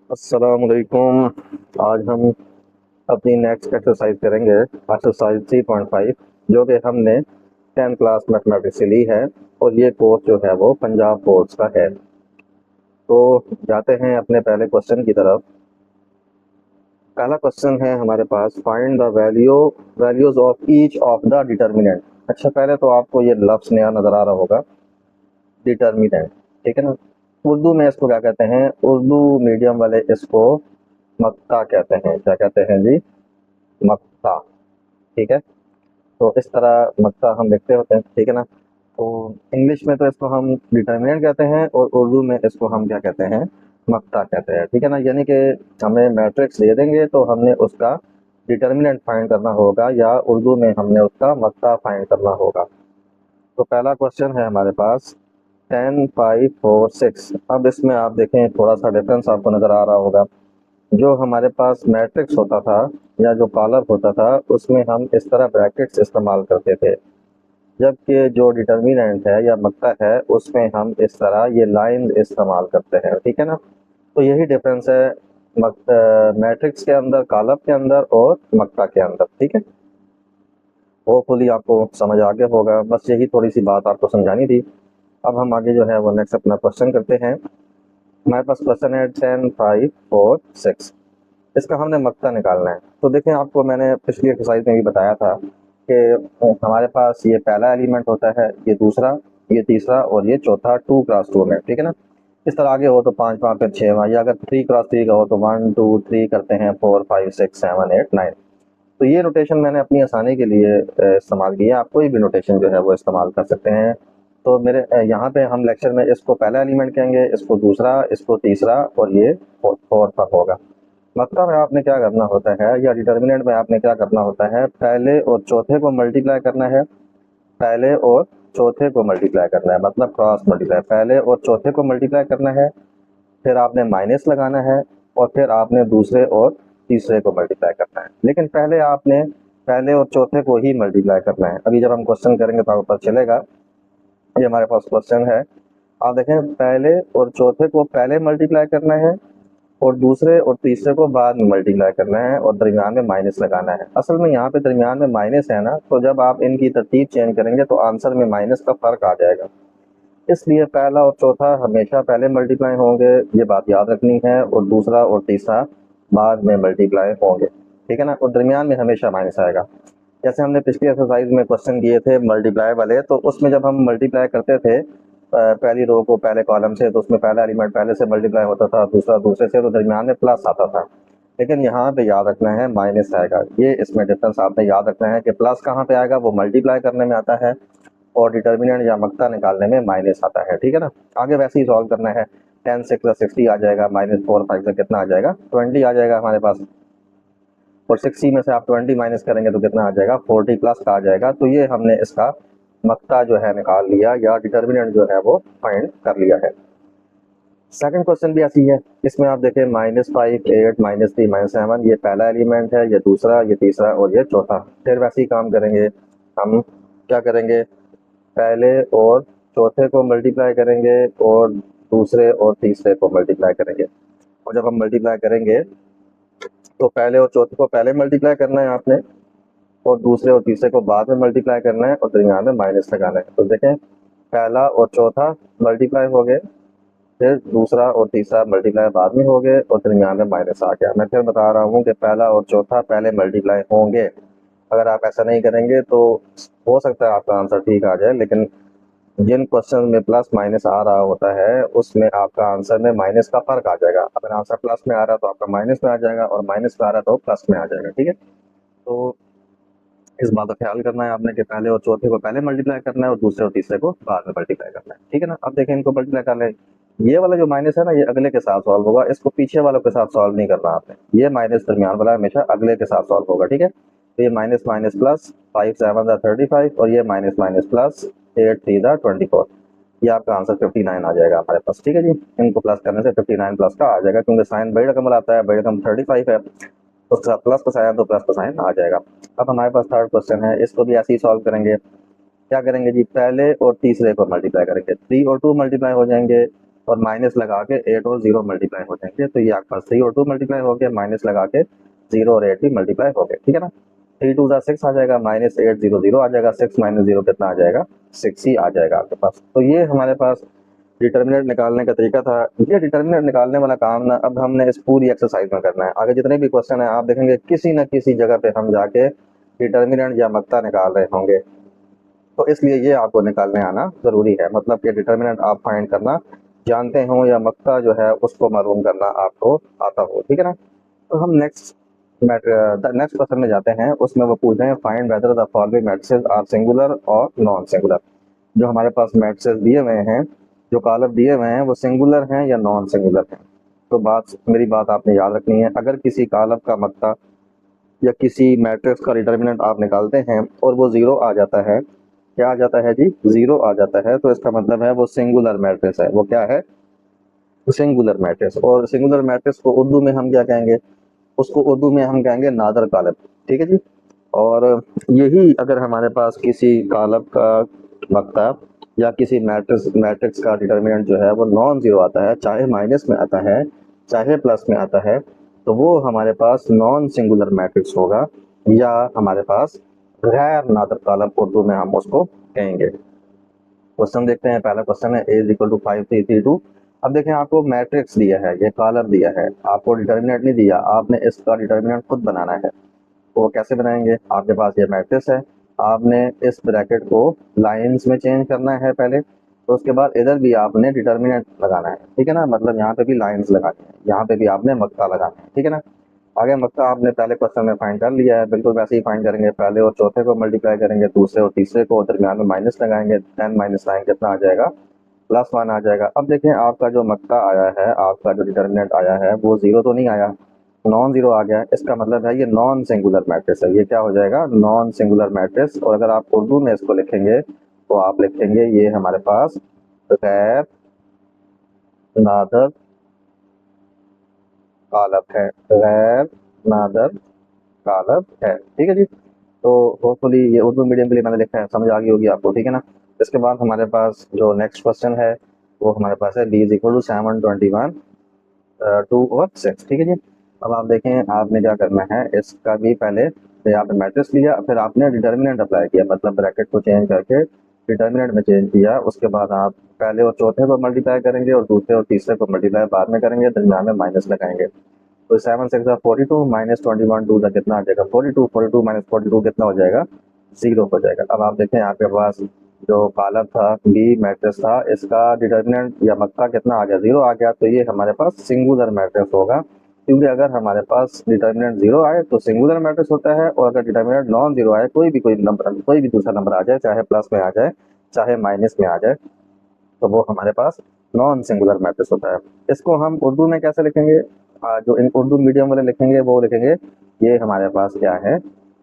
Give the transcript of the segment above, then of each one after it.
अस्सलामुअलैकुम। आज हम अपनी नेक्स्ट एक्सरसाइज करेंगे, एक्सरसाइज 3.5, जो कि हमने 10th क्लास मैथमेटिक्स से ली है और ये कोर्स जो है वो पंजाब बोर्ड्स का है। तो जाते हैं अपने पहले क्वेश्चन की तरफ। पहला क्वेश्चन है हमारे पास, find the values of each of the determinant. अच्छा, पहले तो आपको ये लफ्ज़ नया नज़र आ रहा होगा, डिटर्मिनेंट, ठीक है ना। उर्दू में इसको क्या कहते हैं? उर्दू मीडियम वाले इसको मक्ता कहते हैं। क्या कहते हैं जी? मक्ता। ठीक है, तो इस तरह मक्ता हम लिखते होते हैं, ठीक है ना। तो इंग्लिश में तो इसको हम डिटर्मिनेंट कहते हैं और उर्दू में इसको हम क्या कहते हैं? मक्ता कहते हैं, ठीक है ना। यानी कि हमें मैट्रिक्स दे देंगे तो हमने उसका डिटर्मिनेंट फाइंड करना होगा या उर्दू में हमने उसका मक्ता फाइंड करना होगा। तो पहला क्वेश्चन है हमारे पास 10, 5, 4, 6। अब इसमें आप देखें, थोड़ा सा डिफरेंस आपको नज़र आ रहा होगा। जो हमारे पास मैट्रिक्स होता था या जो कॉलम होता था, उसमें हम इस तरह ब्रैकेट्स इस्तेमाल करते थे, जबकि जो डिटर्मिनेंट है या मक्ता है उसमें हम इस तरह ये लाइन इस्तेमाल करते हैं, ठीक है ना। तो यही डिफरेंस है मैट्रिक्स के अंदर, कॉलम के अंदर और मक्ता के अंदर, ठीक है। होपफुली आपको समझ आ गया होगा, बस यही थोड़ी सी बात आपको समझानी थी। अब हम आगे जो है वो नेक्स्ट अपना क्वेश्चन करते हैं। हमारे पास क्वेश्चन है 10, 5, 4, 6। इसका हमने मक्ता निकालना है। तो देखें, आपको मैंने पिछली एक्सरसाइज में भी बताया था कि हमारे पास ये पहला एलिमेंट होता है, ये दूसरा, ये तीसरा और ये चौथा 2x2 में, ठीक है ना। इस तरह आगे हो तो 5 5 फिर 6, या अगर 3x3 का हो तो 1 2 3 करते हैं, 4 5 6 7 8 9। तो ये नोटेशन मैंने अपनी आसानी के लिए इस्तेमाल किया है। आप कोई भी नोटेशन जो है वो इस्तेमाल कर सकते हैं। तो मेरे यहाँ पे हम लेक्चर में इसको पहला एलिमेंट कहेंगे, इसको दूसरा, इसको तीसरा और ये फोर्थ पर होगा। मतलब है आपने क्या करना होता है, या डिटर्मिनेंट में आपने क्या करना होता है, पहले और चौथे को मल्टीप्लाई करना है। पहले और चौथे को मल्टीप्लाई करना है, मतलब क्रॉस मल्टीप्लाई। पहले और चौथे को मल्टीप्लाई करना है, फिर आपने माइनस लगाना है और फिर आपने दूसरे और तीसरे को मल्टीप्लाई करना है। लेकिन पहले आपने पहले और चौथे को ही मल्टीप्लाई करना है। अभी जब हम क्वेश्चन करेंगे तो आपको पता चलेगा। ये हमारे पास क्वेश्चन है, आप देखें, पहले और चौथे को पहले मल्टीप्लाई करना है और दूसरे और तीसरे को बाद में मल्टीप्लाई करना है और दरमियान में माइनस लगाना है। असल में यहाँ पे दरमियान में माइनस है ना, तो जब आप इनकी तरतीब चेंज करेंगे तो आंसर में माइनस का फ़र्क आ जाएगा। इसलिए पहला और चौथा हमेशा पहले मल्टीप्लाई होंगे, ये बात याद रखनी है, और दूसरा और तीसरा बाद में मल्टीप्लाई होंगे, ठीक है ना। और दरमियान में हमेशा माइनस आएगा। जैसे हमने पिछली एक्सरसाइज में क्वेश्चन किए थे मल्टीप्लाई वाले, तो उसमें जब हम मल्टीप्लाई करते थे पहली रो को पहले कॉलम से, तो उसमें पहला एलिमेंट पहले से मल्टीप्लाई होता था, दूसरा दूसरे से, तो दरमियान में प्लस आता था। लेकिन यहाँ पे याद रखना है माइनस आएगा। ये इसमें डिफरेंस आपने याद रखना है कि प्लस कहाँ पे आएगा, वो मल्टीप्लाई करने में आता है और डिटर्मिनेंट या मक्ता निकालने में माइनस आता है, ठीक है ना। आगे वैसे ही सॉल्व करना है। 10 6 + 60 आ जाएगा, -4 5 से कितना आ जाएगा, 20 आ जाएगा हमारे पास। और 60 में से आप 20 माइनस करेंगे तो कितना आ जाएगा, 40 प्लस का आ जाएगा। तो ये हमने इसका मक्ता जो है निकाल लिया, या डिटर्मिनेंट जो है वो फाइंड कर लिया है। सेकंड क्वेश्चन भी ऐसी है। इसमें आप देखें, -5 8 -3 -7, ये पहला एलिमेंट है, ये दूसरा, ये तीसरा और ये चौथा। फिर वैसे ही काम करेंगे, हम क्या करेंगे, पहले और चौथे को मल्टीप्लाई करेंगे और दूसरे और तीसरे को मल्टीप्लाई करेंगे। और जब हम मल्टीप्लाई करेंगे तो पहले और चौथे को पहले मल्टीप्लाई करना है आपने, और दूसरे और तीसरे को बाद में मल्टीप्लाई करना है और दरमियान में माइनस लगाना है। तो देखें, पहला और चौथा मल्टीप्लाई हो गए, फिर दूसरा और तीसरा मल्टीप्लाई बाद में हो गए और दरमियान में माइनस आ गया। मैं फिर बता रहा हूँ कि पहला और चौथा पहले मल्टीप्लाई होंगे। अगर आप ऐसा नहीं करेंगे तो हो सकता है आपका आंसर ठीक आ जाए, लेकिन जिन क्वेश्चन में प्लस माइनस आ रहा होता है उसमें आपका आंसर में माइनस का फर्क आ जाएगा। अगर आंसर प्लस में आ रहा है तो आपका माइनस में आ जाएगा, और माइनस में आ रहा है तो प्लस में आ जाएगा, ठीक है। तो इस बात का ख्याल करना है आपने कि पहले और चौथे को पहले मल्टीप्लाई करना है और दूसरे और तीसरे को बाद में मल्टीप्लाई करना है, ठीक है ना। अब देखें, इनको मल्टीप्लाई कर लें। ये वाला जो माइनस है ना, ये अगले के साथ सॉल्व होगा, इसको पीछे वालों के साथ सॉल्व नहीं करना आपने। ये माइनस दरमियान वाला हमेशा अगले के साथ सॉल्व होगा, ठीक है। तो ये माइनस माइनस प्लस, 5 7 35, और ये माइनस माइनस प्लस, 8 3 24। ये आपका आंसर 59 आ जाएगा हमारे पास, ठीक है जी। इनको प्लस करने से 59 प्लस का आ जाएगा, क्योंकि साइन बड़ी रकम आता है, बड़ी रकम 35 है, उसके साथ प्लस का साइन तो प्लस का साइन आ जाएगा। अब हमारे पास थर्ड क्वेश्चन है, इसको भी ऐसे ही सॉल्व करेंगे। क्या करेंगे जी, पहले और तीसरे को मल्टीप्लाई करेंगे, 3 और 2 मल्टीप्लाई हो जाएंगे, और माइनस लगा के 8 और 0 मल्टीप्लाई हो जाएंगे, तो ये आपके पास 3 और 2 मल्टीप्लाई हो गया, माइनस लगा के 0 और 8 भी मल्टीप्लाई हो गए, ठीक है ना। 3 2 जा 6 आ जाएगा, माइनस 8 0 0 आ जाएगा, 6 माइनस 0 कितना आ जाएगा, 6 ही आ जाएगा आपके पास। तो ये हमारे पास डिटर्मिनेंट निकालने का तरीका था। ये डिटर्मिनेंट निकालने वाला काम ना अब हमने इस पूरी एक्सरसाइज में करना है। आगे जितने भी क्वेश्चन है आप देखेंगे किसी न किसी जगह पे हम जाके डिटर्मिनेंट या मक्ता निकाल रहे होंगे, तो इसलिए ये आपको निकालने आना जरूरी है। मतलब कि डिटर्मिनेंट आप फाइंड करना जानते हो या मक्ता जो है उसको मालूम करना आपको आता हो, ठीक है ना। तो हम नेक्स्ट क्वेश्चन में जाते हैं। उसमें वो पूछ रहे हैं find whether the following matrices are singular और नॉन सिंगुलर। जो हमारे पास मैट्रिसेस दिए हुए हैं, जो कॉलम दिए हुए हैं, वो सिंगुलर हैं या नॉन सिंगुलर हैं। तो मेरी बात आपने याद रखनी है। अगर किसी कॉलम का मक्ता या किसी मैट्रिक्स का डिटर्मिनेंट आप निकालते हैं और वो जीरो आ जाता है, क्या आ जाता है जी, जीरो आ जाता है, तो इसका मतलब है वो सिंगुलर मैट्रिक्स है। वो क्या है, सिंगुलर मैट्रिक्स। और सिंगुलर मैट्रिक्स को उर्दू में हम क्या कहेंगे, उसको उर्दू में हम कहेंगे नादर कॉलम, ठीक है जी। और यही अगर हमारे पास किसी कॉलम का मक्ता या किसी मैट्रिक्स का डिटर्मिनेंट जो है वो नॉन जीरो आता है, चाहे माइनस में आता है चाहे प्लस में आता है, तो वो हमारे पास नॉन सिंगुलर मैट्रिक्स होगा या हमारे पास गैर नादर कॉलम उर्दू में हम उसको कहेंगे। क्वेश्चन देखते हैं। पहला क्वेश्चन है a इक्वल टू 5 3 3 2। अब देखें आपको मैट्रिक्स दिया है, ये कॉलम दिया है, आपको डिटर्मिनेंट नहीं दिया, आपने इसका डिटर्मिनेंट खुद बनाना है। तो कैसे बनाएंगे, आपके पास ये मैट्रिक्स है, आपने इस ब्रैकेट को लाइंस में चेंज करना है पहले, तो उसके बाद इधर भी आपने डिटर्मिनेंट लगाना है, ठीक है ना। मतलब यहाँ पे भी लाइंस लगानी है, यहाँ पे भी आपने मक्ता लगाना है, ठीक है ना। आगे मक्ता आपने पहले क्वेश्चन में फाइंड कर लिया है, बिल्कुल वैसे ही फाइंड करेंगे। पहले और चौथे को मल्टीप्लाई करेंगे, दूसरे और तीसरे को, दरमियान में माइनस लगाएंगे, 10 माइनस 9 कितना आ जाएगा, +1 आ जाएगा। अब देखें आपका जो मक्ता आया है, आपका जो डिटर्मिनेंट आया है वो जीरो तो नहीं आया, नॉन जीरो आ गया। इसका मतलब है ये नॉन सिंगुलर मैट्रिक्स है। ये क्या हो जाएगा, नॉन सिंगुलर मैट्रिक्स। और अगर आप उर्दू में इसको लिखेंगे तो आप लिखेंगे ये हमारे पास गैर नादर कॉलम है, गैर नादर कॉलम है, ठीक है जी। तो होपफुली ये उर्दू मीडियम के लिए मैंने लिखा है, समझ आ गई होगी आपको, ठीक है ना। इसके बाद हमारे पास जो नेक्स्ट क्वेश्चन है वो हमारे पास है b इक्वल टू 7 21 2 और 6, ठीक है जी। अब आप देखें आपने क्या करना है, इसका भी पहले आपने मैट्रिक्स लिया, फिर आपने डिटर्मिनेंट अप्लाई किया, मतलब ब्रैकेट को चेंज करके डिटर्मिनेंट में चेंज किया। उसके बाद आप पहले और चौथे को मल्टीप्लाई करेंगे और दूसरे और तीसरे को मल्टीप्लाई बाद में करेंगे, दरमियान में माइनस लगाएंगे। तो 7 6 42 माइनस 21 2 का कितना आ जाएगा, 42 42 माइनस 42 कितना हो जाएगा, जीरो हो जाएगा। अब आप देखें आपके पास जो कॉलम था, बी मैट्रिक्स था, इसका डिटर्मिनेंट या मक्ता कितना आ गया, जीरो आ गया। तो ये हमारे पास सिंगुलर मैट्रिक्स होगा, क्योंकि अगर हमारे पास डिटर्मिनेंट जीरो आए तो सिंगुलर मैट्रिक्स होता है, और अगर डिटर्मिनेंट नॉन जीरो आए, कोई भी दूसरा नंबर आ जाए, चाहे प्लस में आ जाए चाहे माइनस में आ जाए, तो वो हमारे पास नॉन सिंगुलर मैट्रिक्स होता है। इसको हम उर्दू में कैसे लिखेंगे, जो इन उर्दू मीडियम वाले लिखेंगे वो लिखेंगे ये हमारे पास क्या है,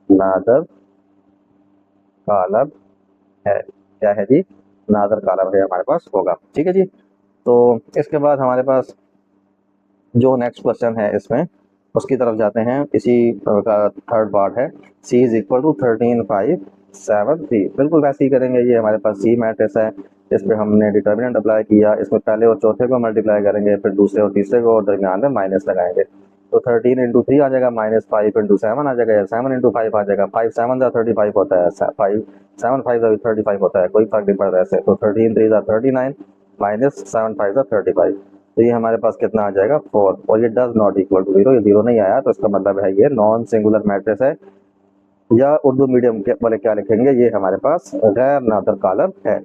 नादर कॉलम है। क्या है जी, नादर कॉलम है हमारे पास होगा, ठीक है जी। तो इसके बाद हमारे पास जो नेक्स्ट क्वेश्चन है इसमें उसकी तरफ जाते हैं। इसी का थर्ड पार्ट है, c इज इक्वल टू 13 5 7 3। बिल्कुल वैसे ही करेंगे, ये हमारे पास c मैट्रिक्स है, इस पर हमने डिटर्मिनेंट अप्लाई किया, इसमें पहले और चौथे को मल्टीप्लाई करेंगे, फिर दूसरे और तीसरे को, और दरमियान में माइनस लगाएंगे। तो 13 इंटू 3 आ जाएगा, माइनस 5 इंटू 7 आ जाएगा, या 7 इंटू 5 आ जाएगा। 5 7 जा 35 होता है, 5 7 5 जा 35 होता है, कोई फर्क नहीं पड़ता ऐसे। तो 13 3 जा 39 माइनस 7 5 जा 35, तो ये हमारे पास कितना आ जाएगा 4। और ये does not equal to zero, ये जीरो नहीं आया, तो इसका मतलब है ये नॉन सिंगुलर मैट्रिक्स है, या उर्दू मीडियम के वाले क्या लिखेंगे, ये हमारे पास गैर नादर कॉलम है,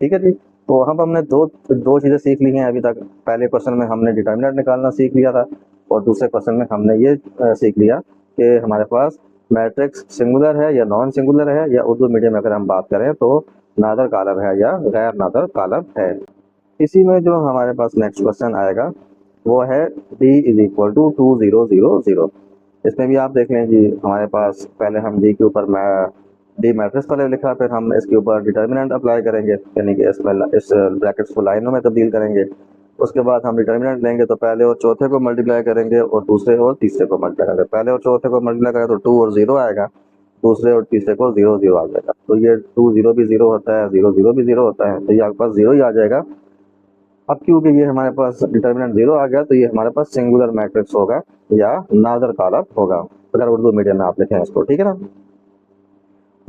ठीक है जी। तो हम हमने दो दो चीज़ें सीख ली हैं अभी तक। पहले क्वेश्चन में हमने डिटर्मिनेंट निकालना सीख लिया था, और दूसरे क्वेश्चन में हमने ये सीख लिया कि हमारे पास मैट्रिक्स सिंगुलर है या नॉन सिंगुलर है, या उर्दू मीडियम में अगर हम बात करें तो नादर कॉलम है या गैर नादर कॉलम है। इसी में जो हमारे पास नेक्स्ट क्वेश्चन आएगा वो है d इज इक्वल टू 2 0 0 0। इसमें भी आप देख लें जी, हमारे पास पहले हम d के ऊपर डी मैट्रिक्स पहले लिखा, फिर हम इसके ऊपर डिटर्मिनेंट अप्लाई करेंगे, यानी कि इस ब्रैकेट्स को लाइनों में तब्दील करेंगे। उसके बाद हम डिटर्मिनेंट लेंगे, तो पहले और चौथे को मल्टीप्लाई करेंगे और दूसरे और तीसरे को मल्टीप्लाई करेंगे। पहले और चौथे को मल्टीप्लाई करें तो 2 और 0 आएगा, दूसरे और तीसरे को 0 0 आ जाएगा। तो ये 2 0 भी 0 होता है, 0 0 भी 0 होता है, तो ये आपके पास 0 ही आ जाएगा। अब क्योंकि ये हमारे पास डिटर्मिनेंट 0 आ गया तो ये हमारे पास सिंगुलर मैट्रिक्स होगा या नादर कॉलम होगा, अगर उर्दू मीडियम में आप लिखें इसको, ठीक है ना।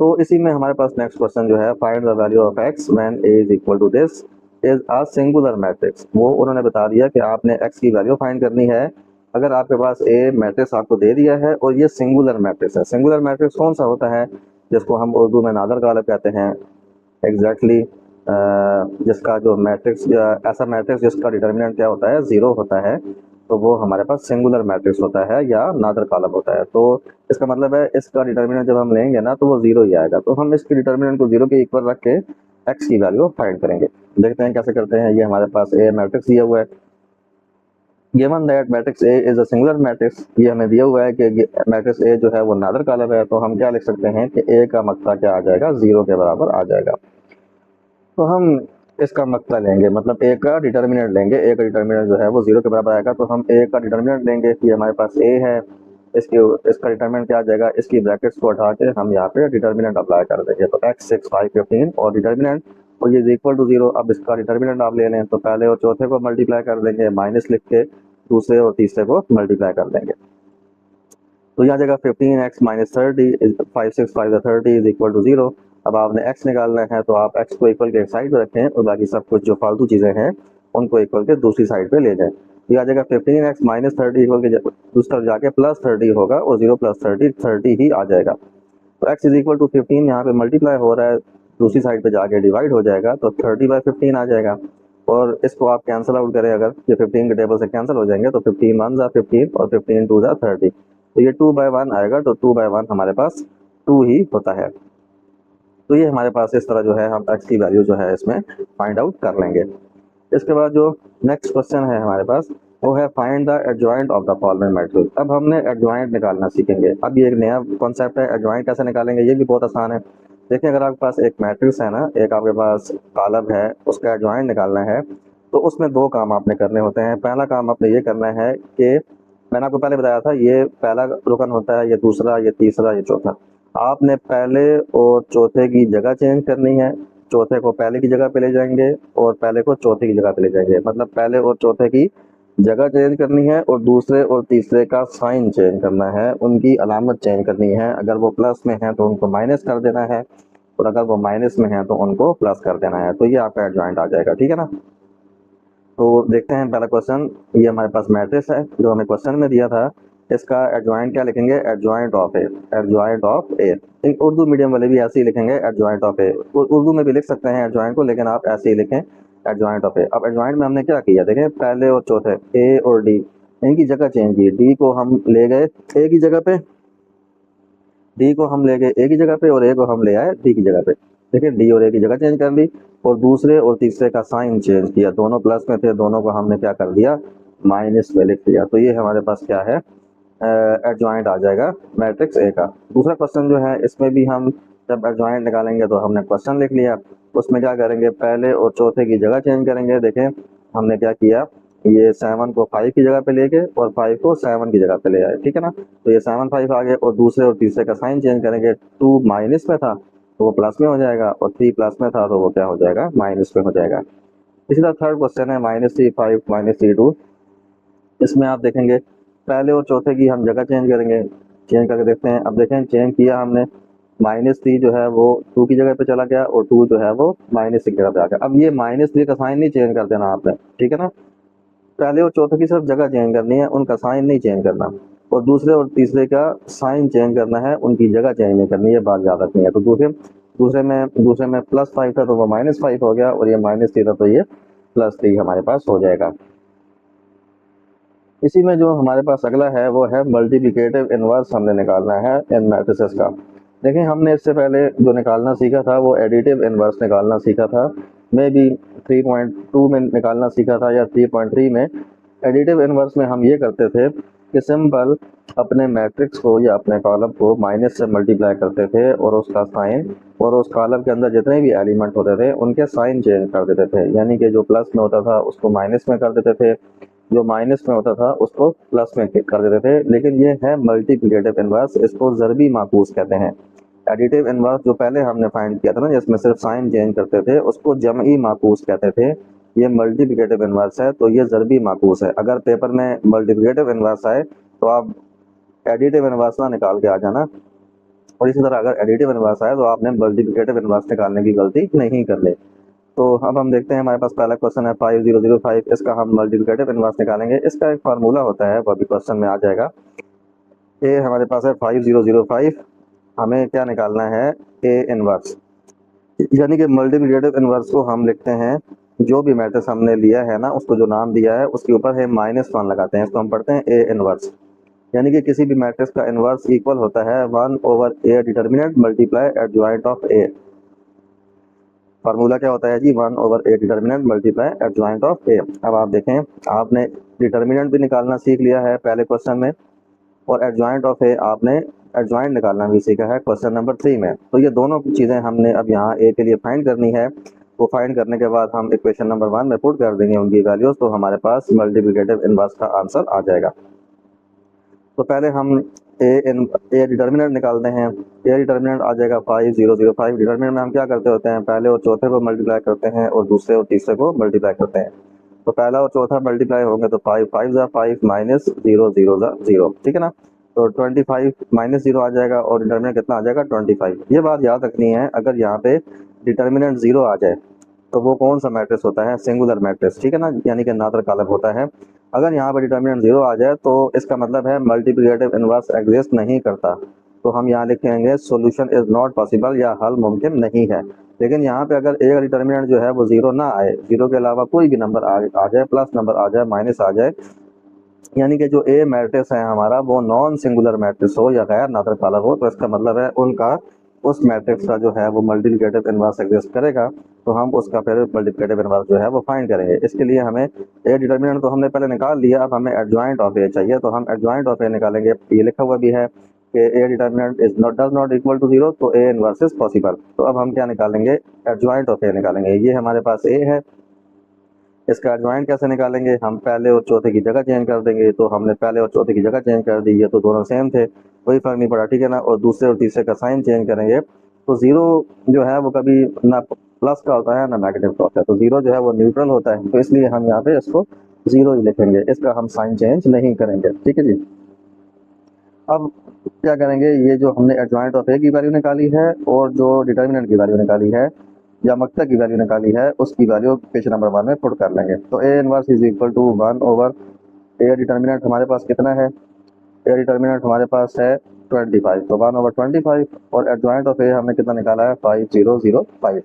तो इसी में हमारे पास नेक्स्ट क्वेश्चन जो है, find the value of x when a is equal to this is a singular matrix. वो उन्होंने बता दिया कि आपने x की वैल्यू फाइंड करनी है अगर आपके पास a मैट्रिक्स आपको दे दिया है और ये सिंगुलर मैट्रिक्स है। सिंगुलर मैट्रिक्स कौन सा होता है, जिसको हम उर्दू में नादर कॉलम कहते हैं, एग्जैक्टली जिसका जो मैट्रिक्स, ऐसा मैट्रिक्स जिसका डिटर्मिनेंट क्या होता है, 0 होता है, तो वो हमारे पास सिंगुलर मैट्रिक्स होता है या नादर कॉलम होता है। तो इसका मतलब है इसका डिटर्मिनेंट जब हम लेंगे ना तो वो 0 ही आएगा, तो हम इसके डिटर्मिनेंट को 0 के इक्वल रख के x की वैल्यू फाइंड करेंगे। देखते हैं कैसे करते हैं। ये हमारे पास ए मैट्रिक्स दिया हुआ है, given that matrix A is a singular matrix, ये हमें दिया हुआ है कि मैट्रिक्स ए जो है वो नादर कॉलम है, तो हम क्या लिख सकते हैं कि ए का मक्ता क्या आ जाएगा, 0 के बराबर आ जाएगा। तो हम इसका मक्ता लेंगे, मतलब ए का डिटर्मिनेंट लेंगे, ए का डिटर्मिनेंट जो है वो 0 के बराबर आएगा, तो हम ए का डिटर्मिनेंट लेंगे। ये हमारे पास ए है, इसका डिटर्मिनेंट क्या आ जाएगा, इसकी ब्रैकेट्स को हटा के हम यहाँ पे डिटर्मिनेंट अप्लाई कर देंगे। तो x 6 5 15 और डिटर्मिनेंट, और ये इज इक्वल टू 0। अब इसका डिटर्मिनेंट आप ले लें तो पहले और चौथे को मल्टीप्लाई कर देंगे, माइनस लिख के दूसरे और तीसरे को मल्टीप्लाई कर देंगे। तो यहाँ जगह 15x minus 30 5 6 5 30 is equal to 0। अब आपने x निकालना है तो आप x को इक्वल के एक साइड पे रखें और बाकी सब कुछ जो फालतू चीज़ें हैं उनको इक्वल के दूसरी साइड पे ले जाएं। तो यहाँ जगह 15x माइनस 30 इक्वल के दूसरी तरफ जाके प्लस 30 होगा और 0 प्लस 30 ही आ जाएगा। तो x इज इक्वल टू 15 यहाँ पे मल्टीप्लाई हो रहा है, दूसरी साइड पे जाके डिवाइड हो जाएगा तो 30/15 आ जाएगा। और इसको आप कैंसिल आउट करें, अगर ये 15 के टेबल से कैंसिल हो जाएंगे तो 15 1 जा 15 और 15 2 जा 30, तो ये 2/1 आएगा। तो 2/1 हमारे पास 2 ही होता है। तो ये हमारे पास इस तरह जो है हम x की वैल्यू जो है इसमें फाइंड आउट कर लेंगे। इसके बाद जो नेक्स्ट क्वेश्चन है हमारे पास वो है find the adjoint of the following matrix. अब हमने एडजॉइंट निकालना सीखेंगे। अब ये एक नया कॉन्सेप्ट है, एडजॉइंट कैसे निकालेंगे, ये भी बहुत आसान है। देखिए अगर आपके पास एक मैट्रिक्स है ना, एक आपके पास कॉलम है, उसका एडजॉइंट निकालना है तो उसमें दो काम आपने करने होते हैं। पहला काम आपने ये करना है कि मैंने आपको पहले बताया था, ये पहला रुकन होता है, ये दूसरा, ये तीसरा, ये चौथा। आपने पहले और चौथे की जगह चेंज करनी है, चौथे को पहले की जगह पे ले जाएंगे और पहले को चौथे की जगह पे ले जाएंगे, मतलब पहले और चौथे की जगह चेंज करनी है और दूसरे और तीसरे का साइन चेंज करना है, उनकी अलामत चेंज करनी है। अगर वो प्लस में है तो उनको माइनस कर देना है और अगर वो माइनस में है तो उनको प्लस कर देना है। तो ये आपका एडजॉइंट आ जाएगा, ठीक है ना। तो देखते हैं पहला क्वेश्चन। ये हमारे पास मैट्रिक्स है जो हमें क्वेश्चन में दिया था, इसका एडजॉइंट क्या लिखेंगे, adjoint of A, adjoint of A. Urdu medium वाले भी ऐसे ही लिखेंगे, एडजॉइंट ऑफ ए। उर्दू में भी लिख सकते हैं एडजॉइंट को, लेकिन आप ऐसे ही लिखें, एडजॉइंट ऑफ ए। अब एडजॉइंट में हमने क्या किया, देखें पहले और चौथे ए और डी, इनकी जगह चेंज की। डी को हम ले गए ए की जगह पे, डी को हम ले गए ए की जगह पे और ए को हम ले आए डी की जगह पे। देखिए डी और ए की जगह चेंज कर ली और दूसरे और तीसरे का साइन चेंज किया, दोनों प्लस में थे, दोनों को हमने क्या कर दिया, माइनस में लिख दिया। तो ये हमारे पास क्या है, एडजॉइंट आ जाएगा मैट्रिक्स ए का। दूसरा क्वेश्चन जो है इसमें भी हम जब एडजॉइंट निकालेंगे तो हमने क्वेश्चन लिख लिया, उसमें क्या करेंगे, पहले और चौथे की जगह चेंज करेंगे। देखें हमने क्या किया, ये 7 को 5 की जगह पे ले गए और 5 को 7 की जगह पे ले आए, ठीक है ना। तो ये 7 5 आ गए और दूसरे और तीसरे का साइन चेंज करेंगे। 2 माइनस में था तो वो प्लस में हो जाएगा और 3 प्लस में था तो वो क्या हो जाएगा, माइनस में हो जाएगा। इसी तरह थर्ड क्वेश्चन है -3 5 -3 2। इसमें आप देखेंगे पहले और चौथे की हम जगह चेंज करेंगे, चेंज करके देखते हैं। अब देखें चेंज किया हमने, -3 जो है वो 2 की जगह पे चला गया और 2 जो है वो -6 की जगह पे आ गया। अब ये -3 का साइन नहीं चेंज कर देना आपने, ठीक है ना। पहले और चौथे की सिर्फ जगह चेंज करनी है, उनका साइन नहीं चेंज करना। और दूसरे और तीसरे का साइन चेंज करना है, उनकी जगह चेंज नहीं करनी है, बात याद रखनी है। तो दूसरे में +5 था तो वो -5 हो गया और ये -3 था तो ये +3 हमारे पास हो जाएगा। इसी में जो हमारे पास अगला है वो है मल्टीप्लिकेटिव इनवर्स हमने निकालना है इन मैट्रिसेस का। देखिए हमने इससे पहले जो निकालना सीखा था वो एडिटिव इनवर्स निकालना सीखा था, मे बी 3.2 में निकालना सीखा था या 3.3 में। एडिटिव इनवर्स में हम ये करते थे कि सिंपल अपने मैट्रिक्स को या अपने कॉलम को माइनस से मल्टीप्लाई करते थे और उसका साइन, और उस कॉलम के अंदर जितने भी एलिमेंट होते थे उनके साइन चेंज कर देते थे। यानी कि जो प्लस में होता था उसको माइनस में कर देते थे, जो माइनस में होता था उसको प्लस में कर देते थे। लेकिन ये है मल्टीप्लिकेटिव इनवर्स, इसको ज़रबी माकूस कहते हैं। एडिटिव इनवर्स जो पहले हमने फाइंड किया था ना, जिसमें सिर्फ साइन चेंज करते थे, उसको जमई माकूस कहते थे। ये मल्टीप्लिकेटिव इन्वर्स है, तो ये ज़रबी माकूस है। अगर पेपर में मल्टीप्लिकेटिव इन्वर्स आए तो आप एडिटिव इन्वर्स ना निकाल के आ जाना, और इसी तरह अगर एडिटिव इन्वर्स आए तो आपने मल्टीप्लिकेटिव इन्वर्स निकालने की गलती नहीं करनी। तो अब हम देखते हैं, हमारे पास पहला क्वेश्चन है 5005, इसका हम मल्टीप्लिकेटिव इन्वर्स निकालेंगे। इसका एक फार्मूला होता है, वो भी क्वेश्चन में आ जाएगा। ए हमारे पास है 5005, हमें क्या निकालना है, ए इन्वर्स, यानी कि मल्टीप्लिकेटिव इन्वर्स को हम लिखते हैं, जो भी मैट्रिक्स हमने लिया है ना, उसको जो नाम दिया है उसके ऊपर है -1 लगाते हैं, इसको हम पढ़ते हैं ए इन्वर्स। यानी कि किसी भी मैट्रिक्स का इन्वर्स इक्वल होता है 1/a determinant multiply adjoint of A. Formula क्या होता है जी, 1/a determinant multiply adjoint of A. अब आप देखें, आपने डिटर्मिनेंट भी निकालना सीख लिया है पहले क्वेश्चन में, और एडजॉइंट ऑफ ए आपने एडजॉइंट निकालना भी सीखा है क्वेश्चन नंबर 3 में। तो ये दोनों चीज़ें हमने अब यहाँ ए के लिए फाइंड करनी है। वो फाइंड करने के बाद हम इक्वेशन नंबर 1 में पुट कर देंगे उनकी वैल्यूज, तो हमारे पास मल्टीप्लिकेटिव इन्वर्स का आंसर आ जाएगा। तो पहले हम ए डिटर्मिनेंट निकालते हैं। ए डिटर्मिनेंट आ जाएगा 5005। डिटर्मिनेंट में हम क्या करते होते हैं, पहले और चौथे को मल्टीप्लाई करते हैं और दूसरे और तीसरे को मल्टीप्लाई करते हैं। तो पहला और चौथा मल्टीप्लाई होंगे तो 5 5 ज़ा 5 -0 0 ज़ा 0, ठीक है ना। तो 25 -0 आ जाएगा और डिटर्मिनेंट कितना आ जाएगा 25। ये बात याद रखनी है, अगर यहाँ पे डिटर्मिनेंट 0 आ जाए तो वो कौन सा मैट्रिक्स होता है, सिंगुलर मैट्रिक्स, ठीक है ना, यानी कि नादर कालब होता है। अगर यहाँ पर डिटर्मिनेंट 0 आ जाए तो इसका मतलब है मल्टीप्लिकेटिव इन्वर्स एग्जिस्ट नहीं करता। तो हम यहाँ लिखेंगे सॉल्यूशन इज नॉट पॉसिबल, या हल मुमकिन नहीं है। लेकिन यहाँ पे अगर एक डिटर्मिनेंट जो है वो 0 ना आए, 0 के अलावा कोई भी नंबर आ जाए, प्लस नंबर आ जाए, माइनस आ जाए, यानी कि जो ए मैट्रिक्स है हमारा वो नॉन सिंगुलर मैट्रिक्स हो या गैर नादर कालब हो, तो इसका मतलब है उनका उस मैट्रिक्स का जो है वो मल्टीप्लिकेटिव इन्वर्स एग्जिस्ट करेगा। तो हम उसका फिर मल्टीप्लिकेटिव इन्वर्स जो है वो फाइंड करेंगे। इसके लिए हमें ए डिटर्मिनेंट तो हमने पहले निकाल लिया, अब हमें एडजॉइंट ऑफ ए चाहिए, तो हम एडजॉइंट ऑफ ए निकालेंगे। ये लिखा हुआ भी है कि A determinant is not does not equal to 0, तो ए इन्वर्स इज पॉसिबल। तो अब हम क्या निकालेंगे, एडजॉइंट ऑफ ए निकालेंगे। ये हमारे पास ए है, इसका एडजॉइंट कैसे निकालेंगे, हम पहले और चौथे की जगह चेंज कर देंगे। तो हमने पहले और चौथे की जगह चेंज कर दी, ये तो दोनों सेम थे, कोई फर्क नहीं पड़ा, ठीक है ना। और दूसरे और तीसरे का साइन चेंज करेंगे, तो 0 जो है वो कभी ना प्लस का होता है ना नेगेटिव का होता है, तो 0 जो है वो न्यूट्रल होता है, तो इसलिए हम यहाँ पे इसको 0 ही लिखेंगे, इसका हम साइन चेंज नहीं करेंगे, ठीक है जी। अब क्या करेंगे, ये जो हमने एडजॉइंट ऑफ ए की वैल्यू निकाली है और जो डिटर्मिनेंट की वैल्यू निकाली है या मक्ता की वैल्यू निकाली है, उसकी वैल्यू पेज नंबर 1 में पुट कर लेंगे। तो A inverse is equal to 1/ए डिटर्मिनेंट हमारे पास कितना है, ए डिटर्मिनेंट हमारे पास है 25, तो 1/25, और एडजॉइंट ऑफ ए हमने कितना निकाला है 5005।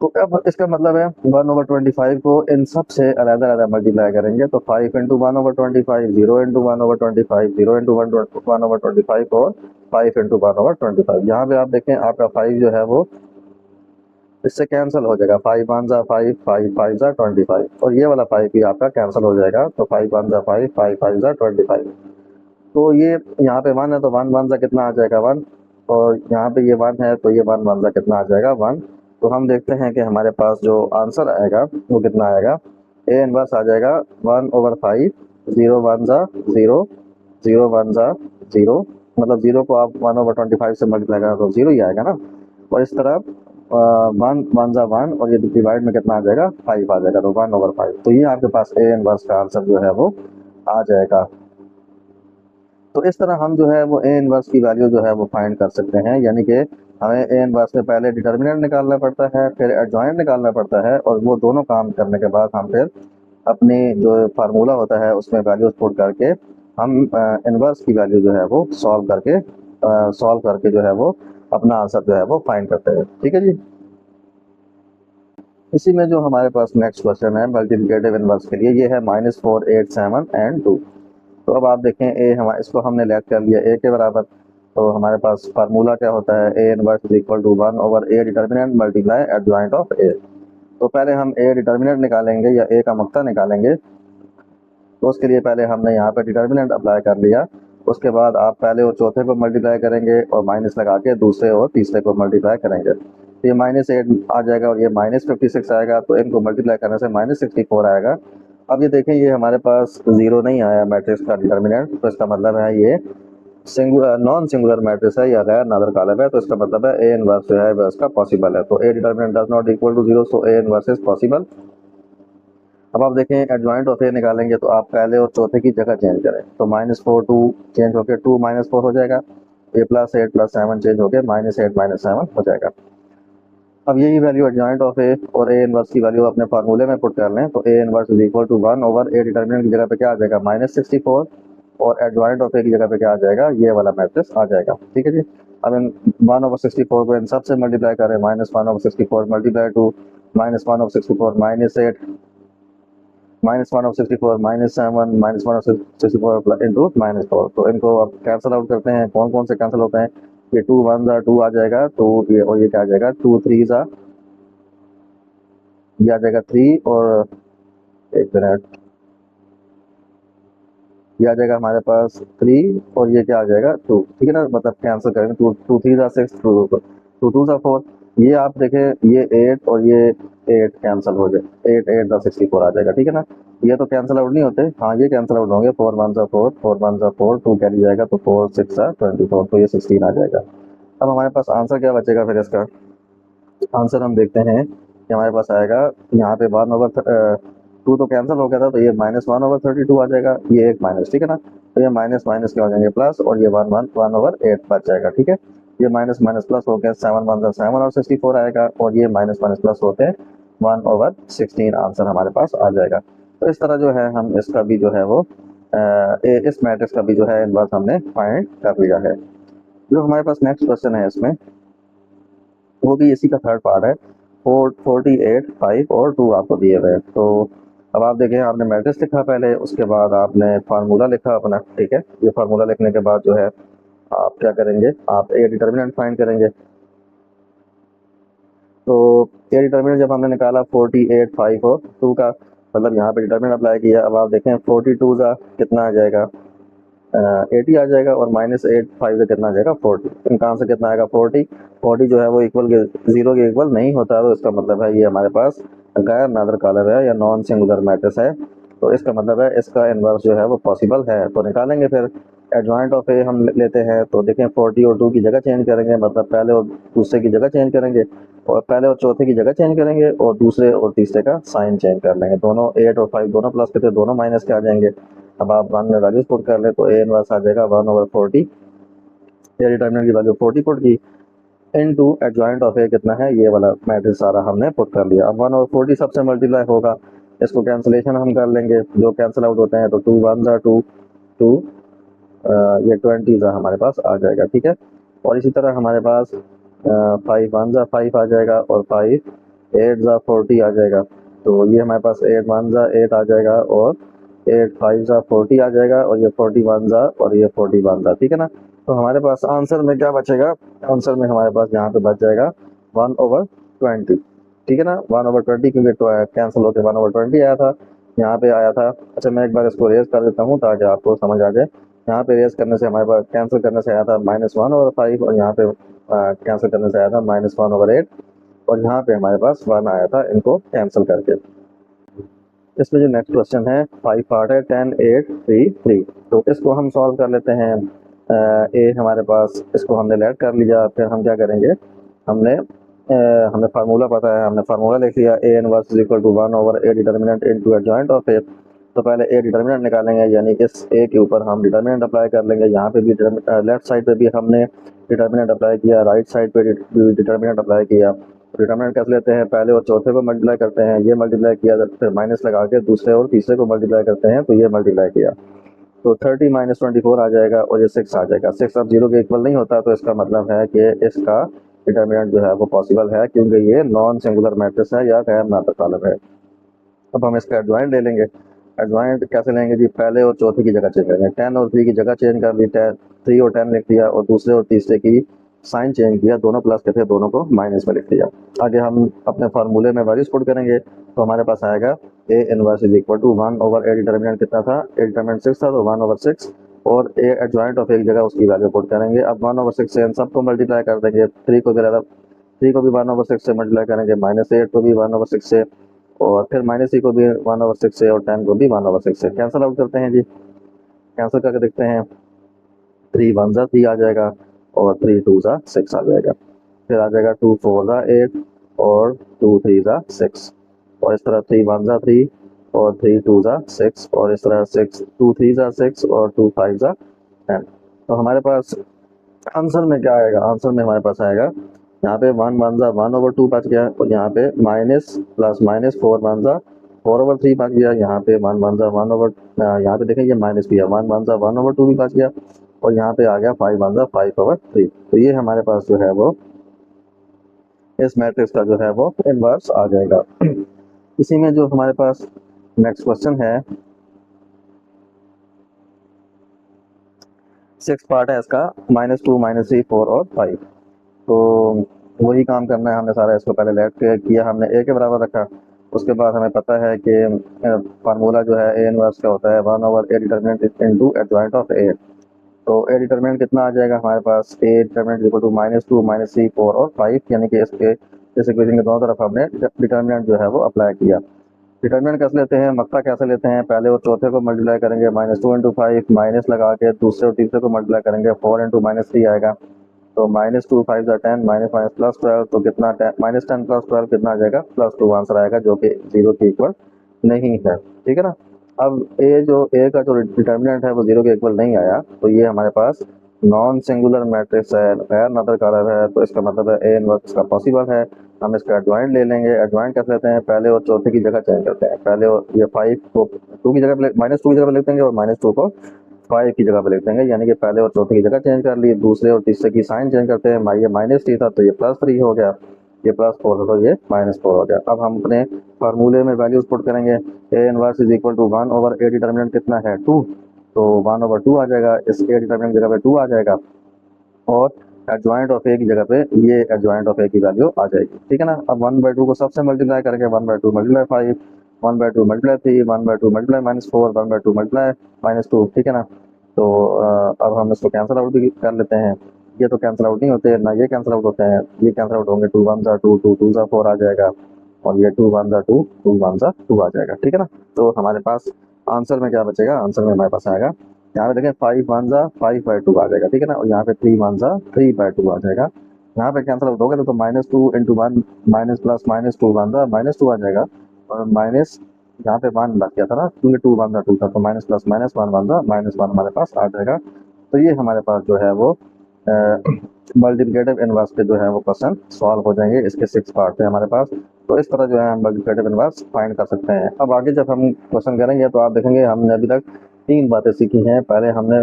तो अब इसका मतलब है 1/25 को इन सब से अलग-अलग मल्टीप्लाई करेंगे, तो 5 इंटू 1/25, 0 इंटू 1/25, 0 इंटू 1/25 और 5 इंटू 1/25। यहाँ पे आप देखें आपका 5 जो है वो इससे कैंसिल हो जाएगा, 5 1 जा 5, 5 5 जा 25, और ये वाला 5 भी आपका कैंसिल हो जाएगा, तो 5 1 जा 5, 5 5 जा 25। तो ये यहाँ पे 1 है तो 1 1 जा कितना आ जाएगा 1, और यहाँ पे ये 1 है तो ये 1 1 जा कितना आ जाएगा 1। तो हम देखते हैं कि हमारे पास जो आंसर आएगा वो कितना आएगा, ए इनवर्स आ जाएगा 1/5, 0 1 जा 0, 0 1 जा 0, मतलब 0 को आप 1/25 से मल्टीप्लाई करें तो 0 ही आएगा ना। और इस तरह 1 1 जा 1, और ये डिवाइड में कितना आ जाएगा 5 आ जाएगा, तो 1/5। तो ये आपके पास ए इनवर्स का आंसर जो है वो आ जाएगा। तो इस तरह हम जो है वो ए इनवर्स की वैल्यू जो है वो फाइंड कर सकते हैं, यानी कि हमें ए इनवर्स में पहले डिटर्मिनेंट निकालना पड़ता है, फिर एडजॉइंट निकालना पड़ता है, और वो दोनों काम करने के बाद हम फिर अपनी जो फार्मूला होता है उसमें वैल्यूज पुट करके हम इनवर्स की वैल्यू जो है वो सॉल्व करके जो है वो अपना आंसर जो है वो फाइंड करते हैं, ठीक है जी। इसी में जो हमारे पास नेक्स्ट क्वेश्चन है मल्टीप्लिकेटिव इनवर्स के लिए, ये है -4 8 7 एंड 2। तो अब आप देखें ए हमारे इसको हमने लेट कर लिया ए के बराबर, तो हमारे पास फार्मूला क्या होता है, A inverse is equal to 1/a determinant multiply adjoint of A. तो पहले हम ए डिटर्मिनेंट निकालेंगे या ए का मक्ता निकालेंगे, तो उसके लिए पहले हमने यहाँ पर डिटर्मिनेंट अप्लाई कर लिया। उसके बाद आप पहले और चौथे को मल्टीप्लाई करेंगे और माइनस लगा के दूसरे और तीसरे को मल्टीप्लाई करेंगे, तो ये -8 आ जाएगा और ये -56 आएगा, तो इनको मल्टीप्लाई करने से -64 आएगा। अब ये देखें, ये हमारे पास 0 नहीं आया मैट्रिक्स का डिटर्मिनेंट, तो इसका मतलब है ये नॉन सिंगुलर मैट्रिक्स है या गैर नादर कालब है, तो इसका मतलब है ए इनवर्स जो है वह इसका पॉसिबल है। तो A determinant does not equal to 0, so A inverse is possible. अब आप देखें एडजॉइंट ऑफ ए निकालेंगे तो आप पहले और चौथे की जगह चेंज करें, तो -4 2 चेंज होकर 2 -4 हो जाएगा, ए प्लस 8 प्लस 7 चेंज होकर -8 -7 हो जाएगा। अब यही वैल्यू एडजॉइंट ऑफ ए और ए इनवर्स की वैल्यू अपने फार्मूले में पुट कर लें, तो A inverse is equal to 1 over A determinant की जगह पे क्या आ जाएगा -64, और एडजॉइंट ऑफ ए की जगह पे क्या आ जाएगा, ये वाला मैट्रिक्स आ जाएगा। ठीक है जी। अब इन 1/64 को इन सबसे मल्टीप्लाई करें, -1/64 मल्टीप्लाई टू -1/64 -8 -1/64 -7 -1/64 इंटू -4। तो इनको अब कैंसिल आउट करते हैं, कौन कौन से कैंसिल होते हैं, ये 2 1 2 आ जाएगा, तो ये और ये क्या आ जाएगा 2 3 ये आ जाएगा 3, और एक मिनट, ये आ जाएगा हमारे पास 3 और ये क्या आ जाएगा 2। ठीक है ना, मतलब कैंसिल करेंगे, 2 2 3 6 2 2 4, ये आप देखें ये 8 और ये 8 कैंसिल हो जाए, 8 8 64 आ जाएगा। ठीक है ना, ये तो कैंसिल आउट नहीं होते, हाँ ये कैंसिल आउट होंगे, 4 1 4 4 1 4 2 कैरी जाएगा, तो 4 6 24, तो ये 16 आ जाएगा। अब हमारे पास आंसर क्या बचेगा, फिर इसका आंसर हम देखते हैं कि हमारे पास आएगा यहाँ पे 1/2 तो कैंसिल हो गया था, तो ये -1/32 आ जाएगा, ये एक माइनस। ठीक है ना, तो ये माइनस माइनस क्या हो जाएंगे प्लस, और ये 1/8 बच जाएगा। ठीक है, ये माइनस माइनस प्लस हो गया, 7 1 7 और 64 आएगा, और ये माइनस माइनस प्लस होते हैं 1/16 आंसर हमारे पास आ जाएगा। तो इस तरह जो है हम इसका भी जो है वो इस मैट्रिक्स का भी जो है इनवर्स हमने फाइंड कर लिया है। जो हमारे पास नेक्स्ट क्वेश्चन है इसमें, वो भी इसी का थर्ड पार्ट है। 48 5 और 2 आपको दिए हुए हैं। तो अब आप देखें, आपने मैट्रिक्स लिखा पहले, उसके बाद आपने फार्मूला लिखा अपना। ठीक है, ये फार्मूला लिखने के बाद जो है आप क्या करेंगे, आप ए डिटर्मिनेंट फाइंड करेंगे। तो ए डिटर्मिनेंट जब हमने निकाला 48 5 और 2 का, मतलब यहाँ पे डिटर्मिनेंट अप्लाई किया। अब आप देखें 42 का कितना आ जाएगा, 80 आ जाएगा, और -8 5 से कितना आ जाएगा 40। इन कहाँ से कितना आएगा 40 जो है वो इक्वल के 0 के इक्वल नहीं होता, तो इसका मतलब है ये हमारे पास गैर नादर कालब है या नॉन सिंगुलर मैट्रिक्स है। तो इसका मतलब है इसका इनवर्स जो है वो पॉसिबल है। तो निकालेंगे फिर एडजॉइंट ऑफ ए हम लेते हैं, तो देखें 40 और 2 की जगह चेंज करेंगे, मतलब पहले और दूसरे की जगह चेंज करेंगे, और पहले और चौथे की जगह चेंज करेंगे, और दूसरे और तीसरे का साइन चेंज कर लेंगे। दोनों 8 और 5 दोनों प्लस के थे, दोनों माइनस के आ जाएंगे। अब आप 1 में वैल्यूज पुट कर ले, तो ए इनवर्स आ जाएगा 1/40, ए डिटर्मिनेंट की वैल्यू 40 पुट की, इनटू एडजॉइंट ऑफ ए कितना है, ये वाला मैट्रिक्स सारा हमने पुट कर लिया। अब 1/40 सबसे मल्टीप्लाई होगा, इसको कैंसिलेशन हम कर लेंगे, जो कैंसिल आउट होते हैं, तो 2 1 2 2 ये 20 हमारे पास आ जाएगा। ठीक है, और इसी तरह हमारे पास 5 1 5 आ जाएगा, और 5 8 40 आ जाएगा। तो ये हमारे पास 8 1 8 आ जाएगा, और 8 5 40 आ जाएगा, और ये 41 और ये 41 ठीक है ना। तो हमारे पास आंसर में क्या बचेगा, आंसर में हमारे पास यहाँ पे बच जाएगा 1/20। ठीक है ना, 1/20, क्योंकि कैंसिल होकर 1/20 आया था, यहाँ पे आया था। अच्छा, मैं एक बार इसको रेज कर देता हूँ ताकि आपको समझ आ जाए। यहाँ पे रेज करने से हमारे पास कैंसिल करने से आया था -1/5, और यहाँ पे कैंसिल करने से आया था -1/8, और यहाँ पे हमारे पास 1 आया था इनको कैंसिल करके। इसमें जो नेक्स्ट क्वेश्चन है 5 पार्ट है, 10 8 3 3। तो इसको हम सॉल्व कर लेते हैं। ए हमारे पास, इसको हमने लेट कर लिया, फिर हम क्या करेंगे, हमें फार्मूला पता है, हमने फार्मूला लिख लिया, A inverse is equal to 1/a determinant into adjoint of A. तो पहले ए डिटर्मिनेंट निकालेंगे, यानी इस ए के ऊपर हम डिटर्मिनेंट अप्लाई कर लेंगे। यहाँ पे भी लेफ्ट साइड पे भी हमने डिटर्मिनेंट अप्लाई किया, राइट साइड पे भी डिटर्मिनेंट अप्लाई किया। डिटर्मिनेंट कैसे लेते हैं, पहले और चौथे को मल्टीप्लाई करते हैं, ये मल्टीप्लाई किया, फिर माइनस लगा के दूसरे और तीसरे को मल्टीप्लाई करते हैं, तो ये मल्टीप्लाई किया, तो 30 -24 आ जाएगा, और ये 6 आ जाएगा। 6 अब 0 के इक्वल नहीं होता, तो इसका मतलब है कि इसका डिटर्मिनेंट जो है वो पॉसिबल है, क्योंकि ये नॉन सिंगुलर मैट्रिक्स है या गैर नादर कालब है। अब हम इसका एडजॉइंट ले लेंगे। एडजॉइंट कैसे लेंगे जी, पहले और चौथे की जगह चेंज करेंगे, 10 और 3 की जगह चेंज कर ली, 3 और 10 लिख दिया, और दूसरे और तीसरे की साइन चेंज किया, दोनों प्लस के थे, दोनों को माइनस में लिख दिया। आगे हम अपने फार्मूले में वैल्यूज पुट करेंगे, तो हमारे पास आएगा A inverse is equal to 1/a determinant कितना था, ए डिटर्मिनेंट 6 था, तो 1/6, और ए एडजॉइंट ऑफ एक जगह उसकी वैल्यू पुट करेंगे। अब 1/6 से इन सबको मल्टीप्लाई कर देंगे, 3 को भी 3 को भी 1/6 से मल्टीप्लाई करेंगे, -8 को भी 1/6 से, और फिर -3 को भी 1/6 से, और 10 को भी 1/6 से। कैंसिल आउट करते हैं जी, कैंसिल करके देखते हैं, 3 1 ज़ा 3 आ जाएगा और 3 2 ज़ा 6 आ जाएगा। फिर आ जाएगा 2 4 ज़ा 8 और 2 3 ज़ा 6 और इस तरह 3 1 ज़ा 3 और 3 2 ज़ा 6 और इस तरह 6 2 3 ज़ा 6 और 2 5 ज़ा 10। तो हमारे पास आंसर में क्या आएगा? आंसर में हमारे पास आएगा यहाँ पे 1 1 ज़ा 1/2 बच गया और यहाँ पे माइनस प्लस माइनस 4 1 ज़ा 4/3 बच गया। यहाँ पे 1 1 ज़ा यहाँ पे देखें ये माइनस भी है, 1 1 ज़ा 1/2 भी बच गया और यहाँ पे आ गया 5 1 ज़ा 5/3। तो ये हमारे पास जो है वो इस मैट्रिक्स का जो है वो इनवर्स आ जाएगा। इसी में जो हमारे पास नेक्स्ट क्वेश्चन है, 6 पार्ट है इसका, -2 -3 4 और 5। तो वही काम करना है हमने सारा। इसको पहले लेफ्ट किया हमने a के बराबर रखा। उसके बाद हमें पता है कि फार्मूला जो है a इनवर्स का होता है 1/a determinant into adjoint of a। तो a डिटर्मिनेंट कितना आ जाएगा हमारे पास? a डिटर्मिनेंट इक्वल टू -2 -3 4 और 5, यानी कि इसके इस इक्वेशन के दोनों तरफ हमने डिटर्मिनेंट जो है वो अप्लाई किया। डिटर्मिनेंट कैसे लेते हैं, मक्ता कैसे लेते हैं? पहले और चौथे को मल्टीप्लाई करेंगे -2 × 5 माइनस लगा के, दूसरे और तीसरे को मल्टीप्लाई करेंगे 4 × -3 आएगा। तो -2 5 ज़ा 10 माइनस माइनस प्लस 12, तो कितना -10 प्लस 12 कितना आ जाएगा? +2 आंसर आएगा, जो कि 0 के इक्वल नहीं है। ठीक है ना। अब a का जो डिटर्मिनेंट है वो 0 के इक्वल नहीं आया, तो ये हमारे पास नॉन सिंगुलर मैट्रिक्स है, गैर नदर कारक है। तो इसका मतलब है a इनवर्स का पॉसिबल है। हम इसका एडजॉइंट ले लेंगे। एडजॉइंट कैसे लेते हैं? पहले और चौथे की जगह चेंज करते हैं। पहले और ये 5 को 2 की जगह पे -2 की जगह पे लिख देंगे और -2 को 5 की जगह पे लिख देंगे, यानी कि पहले और चौथे की जगह चेंज कर ली। दूसरे और तीसरे की साइन चेंज करते हैं। ये -3 था तो ये +3 हो गया, ये +4 था तो ये -4 हो गया। अब हम अपने फार्मूले में वैल्यूज पुट करेंगे। a inverse is equal to 1/a determinant कितना है? 2, तो 1/2 आ जाएगा। इस a डिटर्मिनेंट की जगह पे 2 आ जाएगा और एडजॉइंट ऑफ a की जगह पे ये एडजॉइंट ऑफ a की वैल्यू आ जाएगी। ठीक है ना। अब 1/2 को सबसे मल्टीप्लाई करेंगे, 1/2 मल्टीप्लाई 5, 1/2 मल्टीप्लाई 3, 1/2 मल्टीप्लाई -4, 1/2 मल्टीप्लाई -2। ठीक है ना। तो अब हम इसको कैंसिल आउट भी कर लेते हैं। ये तो कैंसिल आउट नहीं होते, ना ये कैंसिल आउट होते हैं, ये कैंसिल आउट होंगे। 2 1 ज़ा 2, 2 2 ज़ा 4 आ जाएगा और ये 2 1 ज़ा 2, 2 1 ज़ा 2 आ जाएगा। ठीक है ना। तो हमारे पास आंसर में क्या बचेगा? आंसर में हमारे पास आएगा, यहाँ पे देखें 5 1 ज़ा 5/2 आ जाएगा। ठीक है ना। और यहाँ पे 3 1 ज़ा 3/2 आ जाएगा। यहाँ पे कैंसिल आउट होगा तो -2 × 1 माइनस प्लस -2 1 ज़ा -2 आ जाएगा और माइनस यहाँ पे 1 बच गया था ना, क्योंकि 2 1 ज़ा 2 था, तो माइनस प्लस माइनस 1 1 ज़ा -1 हमारे पास आ जाएगा। तो ये हमारे पास जो है वो मल्टीप्लिकेटिव इनवर्स के जो है वो क्वेश्चन सॉल्व हो जाएंगे। इसके 6 पार्ट है हमारे पास। तो इस तरह जो है हम मल्टीप्लिकेटिव इनवर्स फाइंड कर सकते हैं। अब आगे जब हम क्वेश्चन करेंगे तो आप देखेंगे हमने अभी तक 3 बातें सीखी हैं। पहले हमने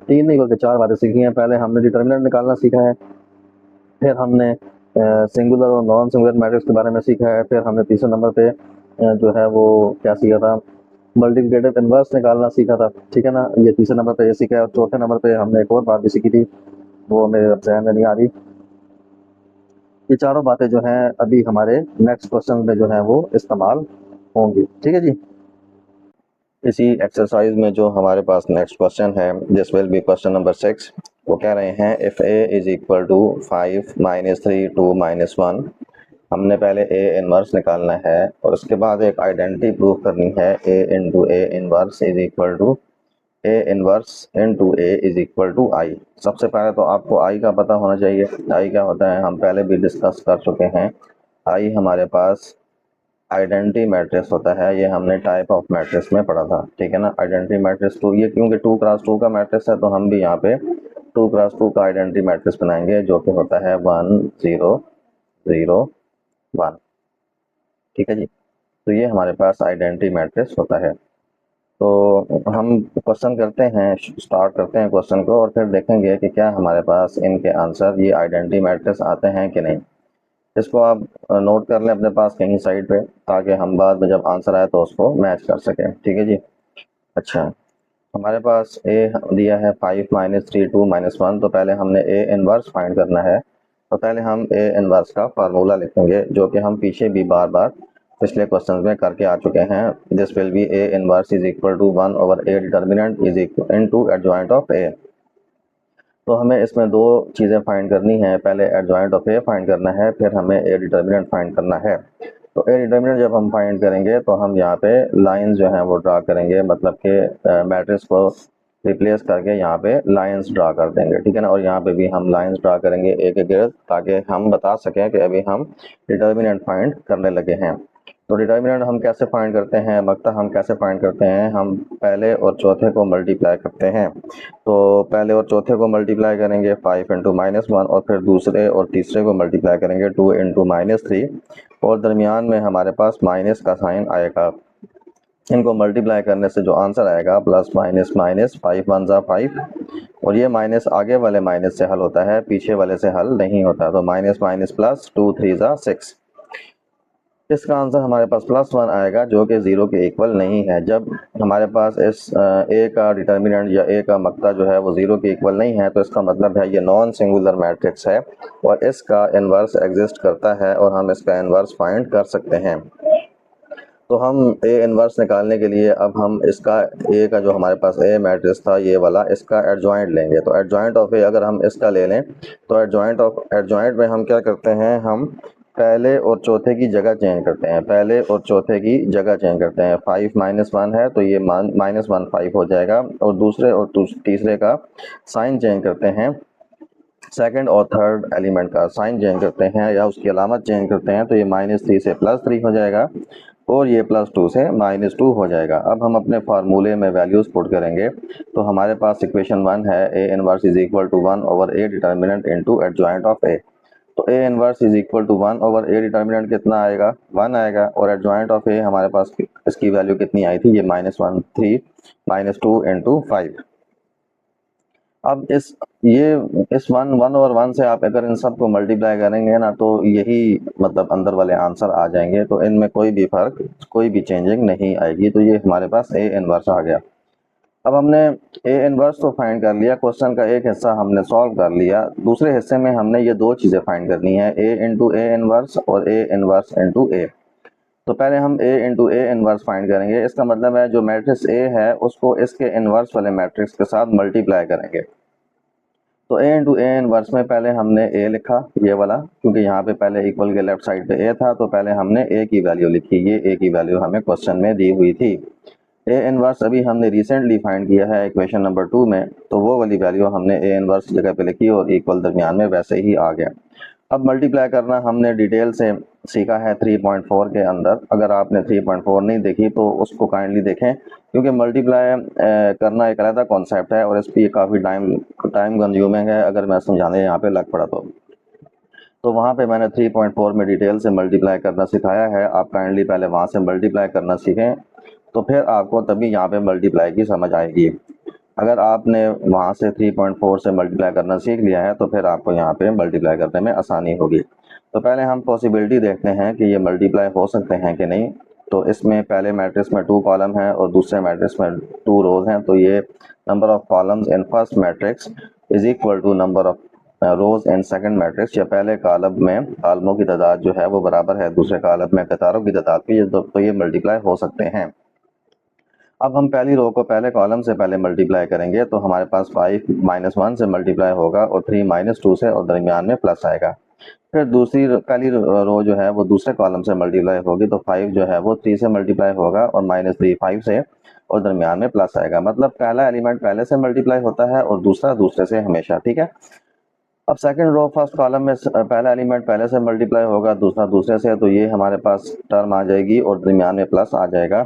3 नहीं बल्कि 4 बातें सीखी हैं। पहले हमने डिटर्मिनेंट निकालना सीखा है, फिर हमने सिंगुलर और नॉन सिंगुलर मैट्रिक्स के बारे में सीखा है, फिर हमने तीसरे नंबर पे जो है वो क्या सीखा था? मल्टीप्लिकेटिव इनवर्स निकालना सीखा था। ठीक है ना। ये तीसरे नंबर पे ये सीखा है और चौथे नंबर पे हमने एक और बात भी सीखी थी, वो मेरे ज़हन में नहीं आ रही। ये चारों बातें जो हैं अभी हमारे नेक्स्ट क्वेश्चन में जो है वो इस्तेमाल होंगी। ठीक है जी। इसी एक्सरसाइज में जो हमारे पास नेक्स्ट क्वेश्चन है, this will be question number 6। वो कह रहे हैं if a is equal to 5 -3 2 -1। हमने पहले a इनवर्स निकालना है और उसके बाद एक आइडेंटिटी प्रूव करनी है। a into a inverse is equal to a inverse into a is equal to i। सबसे पहले तो आपको i का पता होना चाहिए। i क्या होता है हम पहले भी डिस्कस कर चुके हैं। i हमारे पास आइडेंटिटी मैट्रिक्स होता है, ये हमने टाइप ऑफ मैट्रिक्स में पढ़ा था। ठीक है ना। आइडेंटिटी मैट्रिक्स तो ये क्योंकि 2 × 2 का मैट्रिक्स है तो हम भी यहाँ पे 2 × 2 का आइडेंटिटी मैट्रिक्स बनाएंगे, जो कि होता है 1 0 0 1। ठीक है जी। तो ये हमारे पास आइडेंटिटी मैट्रिक्स होता है। तो हम क्वेश्चन करते हैं, स्टार्ट करते हैं क्वेश्चन को और फिर देखेंगे कि क्या हमारे पास इनके आंसर ये आइडेंटिटी मैट्रिक्स आते हैं कि नहीं। इसको आप नोट कर लें अपने पास कहीं साइड पे, ताकि हम बाद में जब आंसर आए तो उसको मैच कर सकें। ठीक है जी। अच्छा, हमारे पास a दिया है 5 -3 2 -1। तो पहले हमने a इनवर्स फाइंड करना है। तो पहले हम a इनवर्स का फार्मूला लिखेंगे, जो कि हम पीछे भी बार बार पिछले क्वेश्चन में करके आ चुके हैं। This will be a inverse is equal to 1/a determinant is equal into adjoint of a। तो हमें इसमें 2 चीज़ें फाइंड करनी है। पहले एडजॉइंट ऑफ a फाइंड करना है, फिर हमें a डिटर्मिनेंट फाइंड करना है। तो a डिटर्मिनेंट जब हम फाइंड करेंगे तो हम यहाँ पे लाइंस जो हैं वो ड्रा करेंगे, मतलब कि मैट्रिक्स को रिप्लेस करके यहाँ पे लाइंस ड्रा कर देंगे, ठीक है ना। और यहाँ पे भी हम लाइंस ड्रा करेंगे एक एक, ताकि हम बता सकें कि अभी हम डिटर्मिनेंट फाइंड करने लगे हैं। तो डिटर्मिनेंट हम कैसे फाइंड करते हैं, मकता हम कैसे फाइंड करते हैं, हम पहले और चौथे को मल्टीप्लाई करते हैं। तो पहले और चौथे को मल्टीप्लाई करेंगे 5 इंटू -1, और फिर दूसरे और तीसरे को मल्टीप्लाई करेंगे 2 इंटू -3, और दरमियान में हमारे पास माइनस का साइन आएगा। इनको मल्टीप्लाई करने से जो आंसर आएगा प्लस माइनस माइनस, 5 1 जा 5, और ये माइनस आगे वाले माइनस से हल होता है, पीछे वाले से हल नहीं होता। तो माइनस माइनस प्लस, 2 3 जा 6। इसका आंसर हमारे पास +1 आएगा, जो कि 0 के इक्वल नहीं है। जब हमारे पास इस ए का डिटर्मिनेंट या ए का मकता जो है वो 0 के इक्वल नहीं है, तो इसका मतलब है ये नॉन सिंगुलर मैट्रिक्स है और इसका इन्वर्स एग्जिस्ट करता है, और हम इसका इन्वर्स फाइंड कर सकते हैं। तो हम ए इन्वर्स निकालने के लिए अब हम इसका ए का जो हमारे पास ए मैट्रिक्स था ये वाला, इसका एडजॉइंट लेंगे। तो एडजॉइंट ऑफ ए अगर हम इसका ले लें, तो एडजॉइंट में हम क्या करते हैं, हम पहले और चौथे की जगह चेंज करते हैं, पहले और चौथे की जगह चेंज करते हैं। 5 -1 है तो ये -1 5 हो जाएगा, और दूसरे और तीसरे का साइन चेंज करते हैं, सेकंड और थर्ड एलिमेंट का साइन चेंज करते हैं या उसकी अलामत चेंज करते हैं, तो ये -3 से +3 हो जाएगा, और ये +2 से -2 हो जाएगा। अब हम अपने फार्मूले में वैल्यूज पुट करेंगे, तो हमारे पास इक्वेशन 1 है A inverse is equal to 1 over A determinant into adjoint of A. तो A inverse is equal to 1 over A determinant कितना आएगा, 1 आएगा, और एडजॉइंट ऑफ ए हमारे पास इसकी वैल्यू कितनी आई थी, ये -1 3 -2 इंटू 5। अब इस 1 और 1 से आप अगर इन सब को मल्टीप्लाई करेंगे ना, तो यही मतलब अंदर वाले आंसर आ जाएंगे, तो इनमें कोई भी फर्क, कोई भी चेंजिंग नहीं आएगी। तो ये हमारे पास ए इनवर्स आ गया। अब हमने ए इनवर्स तो फाइंड कर लिया, क्वेश्चन का एक हिस्सा हमने सॉल्व कर लिया, दूसरे हिस्से में हमने ये दो चीज़ें फाइंड करनी है, ए इंटू ए इनवर्स और ए इनवर्स इंटू ए। तो पहले हम ए इंटू ए इनवर्स फाइंड करेंगे। इसका मतलब है जो मैट्रिक्स ए है उसको इसके इनवर्स वाले मैट्रिक्स के साथ मल्टीप्लाई करेंगे। तो ए इंटू ए इनवर्स में पहले हमने ए लिखा, ये वाला, क्योंकि यहाँ पे पहले इक्वल के लेफ्ट साइड पे ए था, तो पहले हमने ए की वैल्यू लिखी, ये ए की वैल्यू हमें क्वेश्चन में दी हुई थी। ए इनवर्स अभी हमने रिसेंटली फाइंड किया है इक्वेशन नंबर 2 में, तो वो वाली वैल्यू हमने ए इनवर्स जगह पे लिखी और इक्वल दरमियान में वैसे ही आ गया। अब मल्टीप्लाई करना हमने डिटेल से सीखा है 3.4 के अंदर। अगर आपने 3.4 नहीं देखी तो उसको काइंडली देखें, क्योंकि मल्टीप्लाई करना एक अलग कॉन्सेप्ट है और इस पर काफ़ी टाइम कंज्यूमिंग है। अगर मैं समझाने यहाँ पे लग पड़ा तो वहाँ पे मैंने 3.4 में डिटेल से मल्टीप्लाई करना सिखाया है। आप काइंडली पहले वहाँ से मल्टीप्लाई करना सीखें, तो फिर आपको तभी यहाँ पे मल्टीप्लाई की समझ आएगी। अगर आपने वहाँ से 3.4 से मल्टीप्लाई करना सीख लिया है तो फिर आपको यहाँ पे मल्टीप्लाई करने में आसानी होगी। तो पहले हम पॉसिबिलिटी देखते हैं कि ये मल्टीप्लाई हो सकते हैं कि नहीं। तो इसमें पहले मैट्रिक्स में 2 कॉलम है और दूसरे मैट्रिक्स में 2 रोज हैं, तो ये number of columns in first matrix is equal to number of rows in second matrix, या पहले कॉलम में कॉलमों की तादाद जो है वो बराबर है दूसरे कॉलम में कतारों की तादाद की, तो ये मल्टीप्लाई हो सकते हैं। अब हम पहली रो को पहले कॉलम से पहले मल्टीप्लाई करेंगे, तो हमारे पास 5 -1 से मल्टीप्लाई होगा और 3 -2 से, और दरमियान में प्लस आएगा। फिर पहली रो जो है वो दूसरे कॉलम से मल्टीप्लाई होगी, तो 5 जो है वो 3 से मल्टीप्लाई होगा और -3 5 से, और दरमियान में प्लस आएगा। मतलब पहला एलिमेंट पहले से मल्टीप्लाई होता है और दूसरा दूसरे से हमेशा, ठीक है। अब सेकंड रो फर्स्ट कॉलम में पहला एलिमेंट पहले से मल्टीप्लाई होगा, दूसरा दूसरे से, तो ये हमारे पास टर्म आ जाएगी और दरमियान में प्लस आ जाएगा।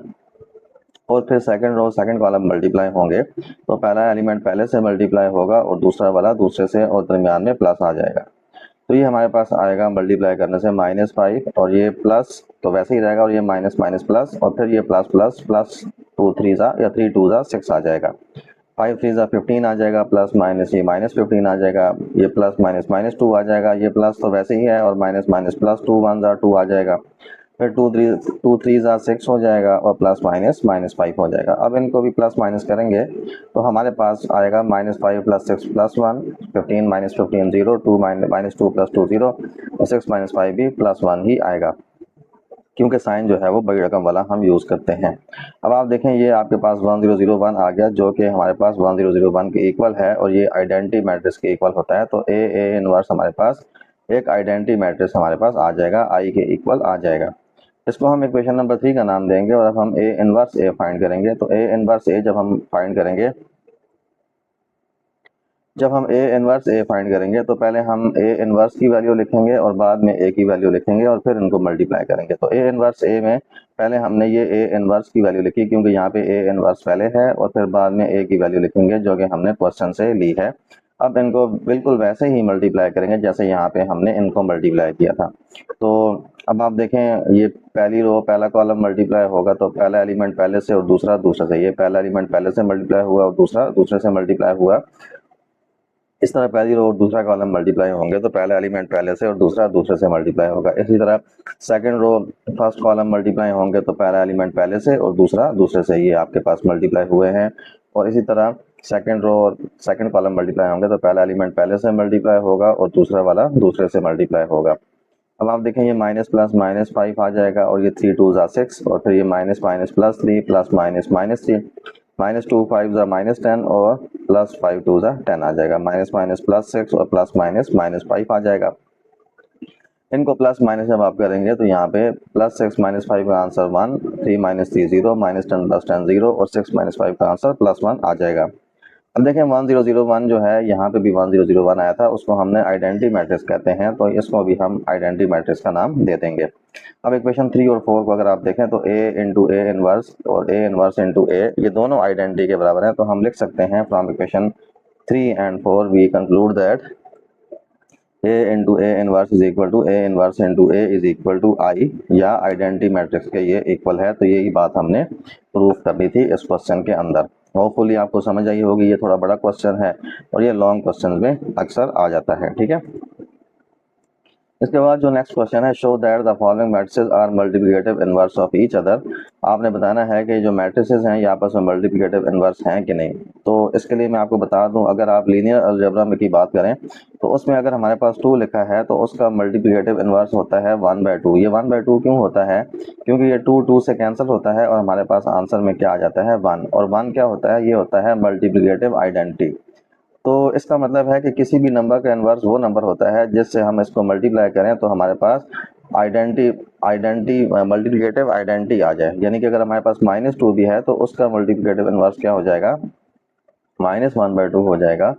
और फिर second row second column multiply होंगे, तो पहला एलिमेंट पहले से मल्टीप्लाई होगा और दूसरा वाला दूसरे से, और दरमियान में प्लस आ जाएगा। तो ये हमारे पास आएगा मल्टीप्लाई करने से -5, और ये प्लस तो वैसे ही रहेगा, और ये माइनस माइनस प्लस, और फिर ये प्लस प्लस प्लस 2 3 जा या 3 2 जा 6 आ जाएगा, 5 3 जा 15 आ जाएगा, प्लस माइनस ये -15 आ जाएगा, ये प्लस माइनस -2 आ जाएगा, ये प्लस तो वैसे ही है, और माइनस माइनस प्लस 2 1 जा 2 आ जाएगा, फिर 2 3 जा 6 हो जाएगा, और प्लस माइनस -5 हो जाएगा। अब इनको भी प्लस माइनस करेंगे तो हमारे पास आएगा -5 + 6 + 1, 15 -15 0, 2 -2 + 2 0, और 6 - 5 भी +1 ही आएगा, क्योंकि साइन जो है वो बड़ी रकम वाला हम यूज़ करते हैं। अब आप देखें ये आपके पास 1001 आ गया, जो कि हमारे पास 1001 के इक्वल है, और ये आइडेंटिटी मैट्रिक्स के इक्वल होता है। तो ए इनवर्स हमारे पास एक आइडेंटिटी मैट्रिक्स हमारे पास आ जाएगा, आई के इक्वल आ जाएगा। इसको हम इक्वेशन नंबर 3 का नाम देंगे, और अब हम ए इनवर्स ए फाइंड करेंगे। तो ए इनवर्स ए जब हम फाइंड करेंगे जब हम ए इनवर्स ए फाइंड करेंगे तो पहले हम ए इनवर्स की वैल्यू लिखेंगे और बाद में ए की वैल्यू लिखेंगे और फिर इनको मल्टीप्लाई करेंगे। तो ए इनवर्स ए में पहले हमने ये ए इनवर्स की वैल्यू लिखी क्योंकि यहाँ पे ए इनवर्स पहले है, और फिर बाद में ए की वैल्यू लिखेंगे जो कि हमने क्वेश्चन से ली है। अब इनको बिल्कुल वैसे ही मल्टीप्लाई करेंगे जैसे यहाँ पे हमने इनको मल्टीप्लाई किया था। तो अब आप देखें, ये पहली रो पहला कॉलम मल्टीप्लाई होगा तो पहला एलिमेंट पहले से और दूसरा दूसरे से, ये पहला एलिमेंट पहले से मल्टीप्लाई हुआ और दूसरा दूसरे से मल्टीप्लाई हुआ। इस तरह पहली रो और दूसरा कॉलम मल्टीप्लाई होंगे तो पहला एलिमेंट पहले से और दूसरा दूसरे से मल्टीप्लाई होगा। इसी तरह second row first column multiply होंगे तो पहला एलिमेंट पहले से और दूसरा दूसरे से, ये आपके पास मल्टीप्लाई हुए हैं। और इसी तरह सेकंड रो और सेकंड कॉलम मल्टीप्लाई होंगे तो पहला एलिमेंट पहले से मल्टीप्लाई होगा और दूसरा वाला दूसरे से मल्टीप्लाई होगा। अब आप देखें, ये माइनस प्लस माइनस 5 आ जाएगा और ये 3 2 6 और फिर ये minus minus plus 3 plus minus minus 3, minus 2 5 minus 10 और प्लस 5 2 10 आ जाएगा। माइनस माइनस प्लस 6 और प्लस माइनस माइनस 5 आ जाएगा। इनको प्लस माइनस जब आप करेंगे तो यहाँ पे प्लस 6 माइनस 5 का आंसर 1, 3 माइनस 3 0, माइनस 10 प्लस 10 0 और 6 माइनस 5 का आंसर प्लस 1 आ जाएगा। अब देखें 1001 जो है यहाँ पे भी 1001 आया था, उसको हमने आइडेंटिटी मैट्रिक्स कहते हैं, तो इसको भी हम आइडेंटिटी मैट्रिक्स का नाम दे देंगे। अब इक्वेशन 3 और 4 को अगर आप देखें तो a इंटू ए इनवर्स और a इनवर्स इंटू ए, ये दोनों आइडेंटिटी के बराबर हैं। तो हम लिख सकते हैं from equation 3 and 4 we conclude that a into A inverse is equal to a inverse into a is equal to I, या आइडेंटिटी मैट्रिक्स के ये इक्वल है। तो यही बात हमने प्रूफ करनी थी इस क्वेश्चन के अंदर। होपफुली आपको समझ आई होगी, ये थोड़ा बड़ा क्वेश्चन है और ये लॉन्ग क्वेश्चन में अक्सर आ जाता है। ठीक है, इसके बाद जो नेक्स्ट क्वेश्चन है, show that the following matrices are multiplicative inverse of each other. आपने बताना है कि जो मैट्रिसेस हैं ये आपस में मल्टीप्लिकेटिव इनवर्स हैं कि नहीं। तो इसके लिए मैं आपको बता दूं, अगर आप लीनियर अलजेब्रा में की बात करें तो उसमें अगर हमारे पास 2 लिखा है तो उसका मल्टीप्लिकेटिव इनवर्स होता है 1/2। ये 1/2 क्यों होता है? क्योंकि ये 2 2 से कैंसिल होता है और हमारे पास आंसर में क्या आ जाता है 1, और 1 क्या होता है? ये होता है मल्टीप्लिकेटिव आइडेंटिटी। तो इसका मतलब है कि किसी भी नंबर का इन्वर्स वो नंबर होता है जिससे हम इसको मल्टीप्लाई करें तो हमारे पास आइडेंटिटी मल्टीप्लिकेटिव आइडेंटिटी आ जाए। यानी कि अगर हमारे पास -2 भी है तो उसका मल्टीप्लिकेटिव इन्वर्स क्या हो जाएगा? -1/2 हो जाएगा।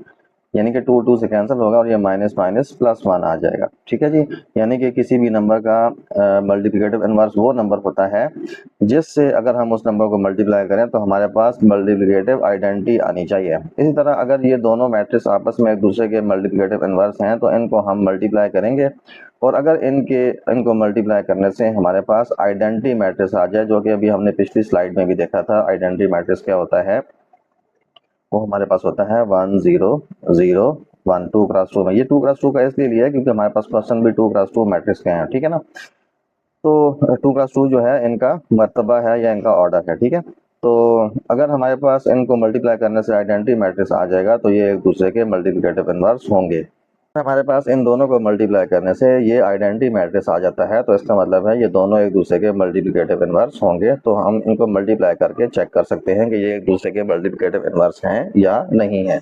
यानी कि 2 2 से कैंसिल होगा और ये माइनस माइनस प्लस 1 आ जाएगा। ठीक है जी, यानी कि किसी भी नंबर का मल्टीप्लिकेटिव इनवर्स वो नंबर होता है जिससे अगर हम उस नंबर को मल्टीप्लाई करें तो हमारे पास मल्टीप्लिकेटिव आइडेंटिटी आनी चाहिए। इसी तरह अगर ये दोनों मैट्रिक्स आपस में एक दूसरे के मल्टीप्लिकेटिव इनवर्स हैं तो इनको हम मल्टीप्लाई करेंगे, और अगर इनको मल्टीप्लाई करने से हमारे पास आइडेंटिटी मैट्रिक्स आ जाए, जो कि अभी हमने पिछली स्लाइड में भी देखा था। आइडेंटिटी मैट्रिक्स क्या होता है? वो हमारे पास होता है 1 0 0 1 2 क्रॉस 2 में। ये 2 क्रॉस 2 का इसलिए लिया है क्योंकि हमारे पास क्वेश्चन भी 2 क्रॉस 2 मैट्रिक्स के हैं। ठीक है ना, तो 2 क्रॉस 2 जो है इनका मर्तबा है या इनका ऑर्डर है। ठीक है, तो अगर हमारे पास इनको मल्टीप्लाई करने से आइडेंटिटी मैट्रिक्स आ जाएगा तो ये एक दूसरे के मल्टीप्लिकेटिव इनवर्स होंगे। हमारे पास इन दोनों को मल्टीप्लाई करने से ये आइडेंटिटी मैट्रिक्स आ जाता है, तो इसका मतलब है ये दोनों एक दूसरे के मल्टीप्लिकेटिव इनवर्स होंगे। तो हम इनको मल्टीप्लाई करके चेक कर सकते हैं कि ये एक दूसरे के मल्टीप्लिकेटिव इनवर्स हैं या नहीं है।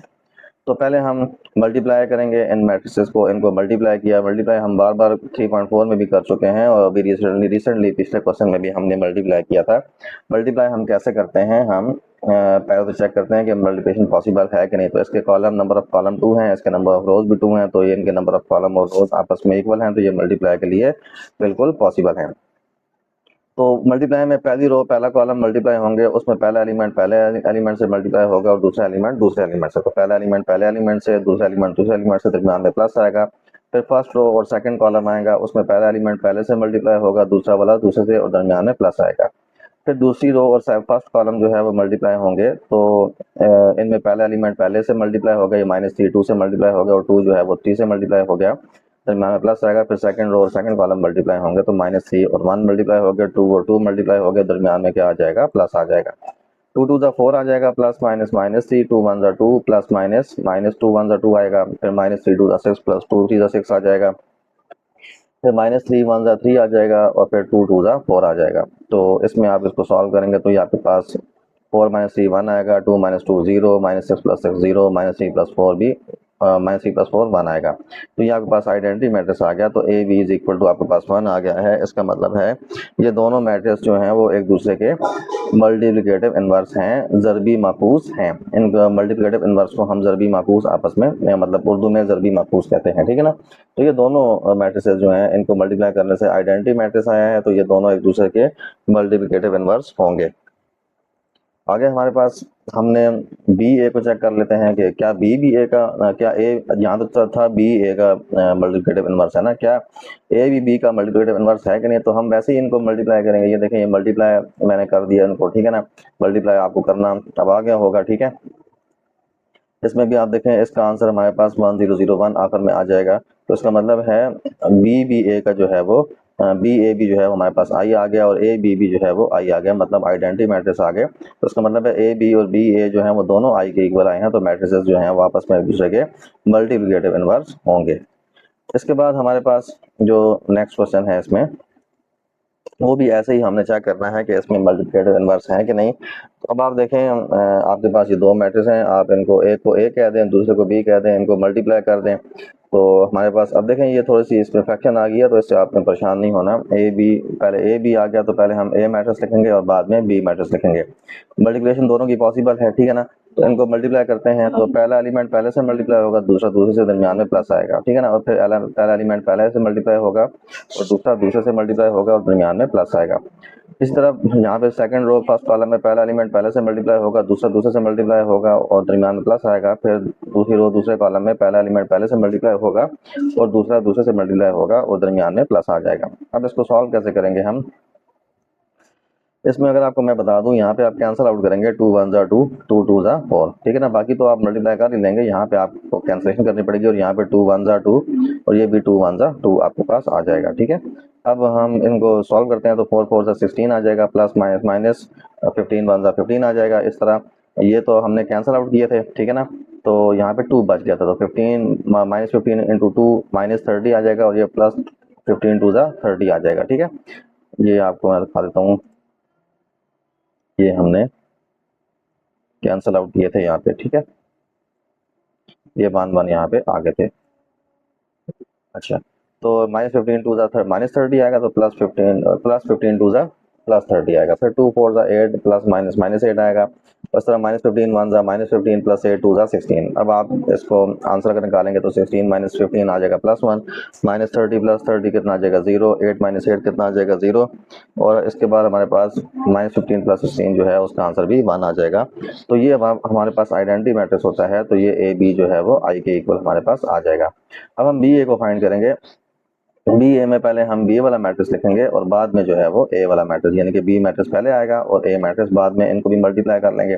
तो पहले हम मल्टीप्लाई करेंगे इन मैट्रिसेस को। इनको मल्टीप्लाई किया, मल्टीप्लाई हम बार बार 3.4 में भी कर चुके हैं और अभी रिसेंटली पिछले क्वेश्चन में भी हमने मल्टीप्लाई किया था। मल्टीप्लाई हम कैसे करते हैं? हम पहले तो चेक करते हैं कि मल्टीप्लिकेशन पॉसिबल है कि नहीं। तो इसके कॉलम नंबर ऑफ कॉलम 2 हैं, इसके नंबर ऑफ रोज भी 2 हैं, तो ये इनके नंबर ऑफ कॉलम और रोज आपस में इक्वल हैं, तो ये मल्टीप्लाई के लिए बिल्कुल पॉसिबल है। तो मल्टीप्लाई में पहली रो पहला कॉलम मल्टीप्लाई होंगे, उसमें पहला एलिमेंट पहले एलिमेंट से मल्टीप्लाई होगा और दूसरा एलिमेंट दूसरे एलिमेंट से। तो पहला एलिमेंट पहले एलिमेंट से, दूसरा एलिमेंट दूसरे एलिमेंट से, दरमियान में प्लस आएगा। फिर फर्स्ट रो और सेकंड कॉलम आएगा, उसमें पहला एलिमेंट पहले से मल्टीप्लाई होगा, दूसरा वाला दूसरे से, और दरमियान में प्लस आएगा। फिर दूसरी रो और फर्स्ट कॉलम जो है वो मल्टीप्लाई होंगे, तो इनमें पहला एलिमेंट पहले से मल्टीप्लाई होगा, ये -3 2 से मल्टीप्लाई हो गया, और 2 जो है वो 3 से मल्टीप्लाई हो गया, दरमियान में प्लस आएगा। फिर सेकंड रो और सेकंड कॉलम मल्टीप्लाई होंगे, तो -3 और 1 मल्टीप्लाई हो गया, 2 और 2 मल्टीप्लाई हो गया, दरमियान में क्या आ जाएगा? प्लस आ जाएगा। 2 2 4 आ जाएगा, प्लस माइनस -3, 2 1 2 प्लस माइनस -2 1 2 आएगा। फिर -3 2 6 प्लस 2 3 6 आ जाएगा। फिर -3 1 3 आ जाएगा, और फिर 2 2 4 आ जाएगा। तो इसमें आप इसको सॉल्व करेंगे तो ये आपके पास 4 -3 1 आएगा, 2 -2 0, -6 + 6 0, -3 + 4 भी -3 + 4 1 आएगा। तो ये आपके पास आइडेंटिटी मैट्रिक्स आ गया। तो A B is equal to आपके पास 1 आ गया है। इसका मतलब है ये दोनों मैट्रिक्स जो हैं वो एक दूसरे के मल्टीप्लिकेटिव इनवर्स हैं, ज़रबी माकूस हैं। इन मल्टीप्लिकेटिव इनवर्स को हम ज़रबी माकूस आपस में मतलब उर्दू में ज़रबी माकूस कहते हैं, ठीक है ना। तो ये दोनों मैट्रिसेस जो हैं इनको मल्टीप्लाई करने से आइडेंटिटी मैट्रिक्स आया है, तो ये दोनों एक दूसरे के मल्टीप्लिकेटिव इनवर्स होंगे। आगे हमारे पास हमने बी ए को चेक कर लेते हैं कि क्या बी भी ए का क्या ए यहाँ तक था बी ए का मल्टीप्लिकेटिव इनवर्स है ना, क्या ए भी बी का मल्टीप्लिकेटिव इनवर्स है कि नहीं। तो हम वैसे ही इनको मल्टीप्लाई करेंगे। ये देखें, ये मल्टीप्लाई मैंने कर दिया इनको, ठीक है ना। मल्टीप्लाई आपको करना अब आ गया होगा, ठीक है। इसमें भी आप देखें इसका आंसर हमारे पास 1001 आखिर में आ जाएगा। तो इसका मतलब है बी ए का जो है वो बी ए बी जो है हमारे पास आई आ गया और ए बी बी जो है वो आई आ गया, मतलब आइडेंटिटी मैट्रिक्स आ गए। तो इसका मतलब है ए बी और बी ए जो है वो दोनों आई के इक्वल आए हैं, तो मैट्रिसेस जो हैं वो आपस में एक दूसरे के मल्टीप्लिकेटिव इनवर्स होंगे। इसके बाद हमारे पास जो नेक्स्ट क्वेश्चन है इसमें वो भी ऐसे ही हमने चेक करना है कि इसमें मल्टीप्लिकेटिव इनवर्स है कि नहीं। तो अब आप देखें आपके पास ये दो मैट्रिक्स हैं, आप इनको एक को ए कह दें, दूसरे को बी कह दें, इनको मल्टीप्लाई कर दें। तो हमारे पास अब देखें ये थोड़ी सी इसमें फ्रैक्शन आ गई है, तो इससे आपने परेशान नहीं होना। ए बी, पहले ए बी आ गया तो पहले हम ए मैट्रिक्स लिखेंगे और बाद में बी मैट्रिक्स लिखेंगे। मल्टीप्लिकेशन दोनों की पॉसिबल है, ठीक है ना। तो इनको मल्टीप्लाई करते हैं तो पहला एलिमेंट पहले से मल्टीप्लाई होगा, दूसरा दूसरे से, दरमियान में प्लस आएगा, ठीक है ना। और फिर पहला एलिमेंट पहले से मल्टीप्लाई होगा और दूसरा दूसरे से मल्टीप्लाई होगा और दरमियान में प्लस आएगा। इस तरफ यहाँ पे सेकंड रो फर्स्ट कॉलम में पहला एलिमेंट पहले से मल्टीप्लाई होगा, दूसरा दूसरे से मल्टीप्लाई होगा और दरमियान में प्लस आएगा। फिर दूसरी रो दूसरे कॉलम में पहला एलिमेंट पहले से मल्टीप्लाई होगा और दूसरा दूसरे से मल्टीप्लाई होगा और दरमियान में प्लस आ जाएगा। अब इसको सॉल्व कैसे करेंगे हम, इसमें अगर आपको मैं बता दूं यहाँ पे आप कैंसिल आउट करेंगे, 2 1 जा 2, 2 2 जा 4, ठीक है ना। बाकी तो आप मल्टीप्लाई कर ही लेंगे, यहाँ पे आपको कैंसिलेशन करनी पड़ेगी और यहाँ पे 2 1 जा 2 और ये भी 2 1 जा 2 आपके पास आ जाएगा, ठीक है। अब हम इनको सॉल्व करते हैं तो 4 4 जा 16 आ जाएगा, प्लस माइनस माइनस 15 1 जा 15 आ जाएगा। इस तरह ये तो हमने कैंसिल आउट किए थे, ठीक है ना। तो यहाँ पे 2 बच गया था, तो 15 माइनस 15 इंटू 2 माइनस 30 आ जाएगा और ये प्लस 15 2 जा 30 आ जाएगा, ठीक है। ये आपको मैं दिखा देता हूँ, ये हमने कैंसिल आउट किए थे यहाँ पे, ठीक है। ये 1 1 यहाँ पे आ गए थे। अच्छा, तो माइनस 15 टू जा माइनस 30 आएगा, तो प्लस 15 टू जा प्लस 30 आएगा। फिर 2 4 जा 8 प्लस माइनस माइनस 8 आएगा। इस तरह माइनस 15 1 जा माइनस 15 प्लस 8 2 जा 16। अब आप इसको आंसर अगर निकालेंगे तो 16 माइनस 15 आ जाएगा प्लस 1, माइनस 30 प्लस 30 कितना आ जाएगा 0, 8 माइनस 8 कितना आ जाएगा 0। और इसके बाद हमारे पास माइनस 15 प्लस 16 जो है उसका आंसर भी 1 आ जाएगा। तो ये अब हमारे पास आइडेंटिटी मैट्रिक्स होता है, तो ये ए बी जो है वो आई के इक्वल हमारे पास आ जाएगा। अब हम बी ए को फाइंड करेंगे। बी ए में पहले हम बी वाला मैट्रिक्स लिखेंगे और बाद में जो है वो ए वाला मैट्रिक्स, यानी कि बी मैट्रिक्स पहले आएगा और ए मैट्रिक्स बाद में, इनको भी मल्टीप्लाई कर लेंगे।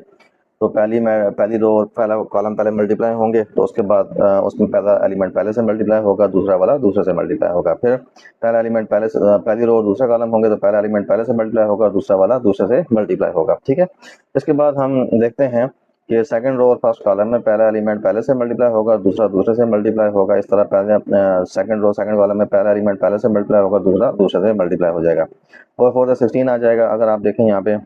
तो पहली रो पहला कॉलम पहले मल्टीप्लाई होंगे, तो उसके बाद उसमें पहला एलिमेंट पहले से मल्टीप्लाई होगा, दूसरा वाला दूसरे से मल्टीप्लाई होगा। फिर पहला एलिमेंट पहले से पहली रो दूसरा कॉलम होंगे, तो पहला एलिमेंट पहले से मल्टीप्लाई होगा, दूसरा वाला दूसरे से मल्टीप्लाई होगा, ठीक है। इसके बाद हम देखते हैं कि सेकंड रो और फर्स्ट कॉलम में पहला एलिमेंट पहले से मल्टीप्लाई होगा, दूसरा दूसरे से मल्टीप्लाई होगा। इस तरह पहले सेकंड रो सेकंड कॉलम में पहला एलिमेंट पहले से मल्टीप्लाई होगा, दूसरा दूसरे से मल्टीप्लाई हो जाएगा। और 4 16 आ जाएगा। अगर आप देखें यहाँ पे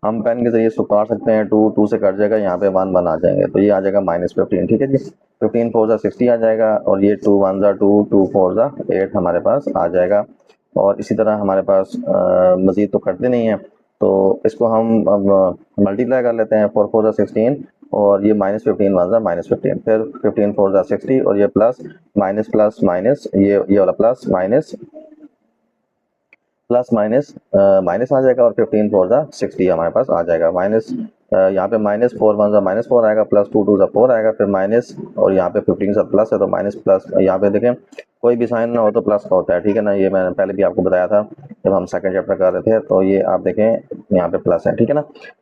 हम पेन के जरिए इसको काट सकते हैं, 2 2 से कट जाएगा, यहाँ पे 1 1 आ जाएंगे, तो ये आ जाएगा माइनस 15, ठीक है जी। 15 4 जा 60 आ जाएगा और ये 2 1 जा 2 2 4 जा 8 हमारे पास आ जाएगा। और इसी तरह हमारे पास मज़ीद तो कटते नहीं है, तो इसको हम अब मल्टीप्लाई कर लेते हैं। 4 4 जा 16 और ये माइनस 15 1 जा माइनस 15, फिर 15 4 जा 60 और ये प्लस माइनस माइनस ये वाला प्लस माइनस माइनस आ जाएगा और 15 4 जा 60 हमारे पास आ जाएगा। माइनस यहाँ पे माइनस 4 1 जा माइनस 4 आएगा, प्लस 2 2 जा 4 आएगा, फिर माइनस और यहाँ पे 15 के साथ प्लस है, तो माइनस प्लस यहाँ पे देखें कोई भी साइन ना हो तो प्लस का होता है, ठीक है ना। ये मैंने पहले भी आपको बताया था जब हम सेकंड चैप्टर कर रहे थे, तो ये आप देखें यहाँ पे प्लस है, ठीक है ना।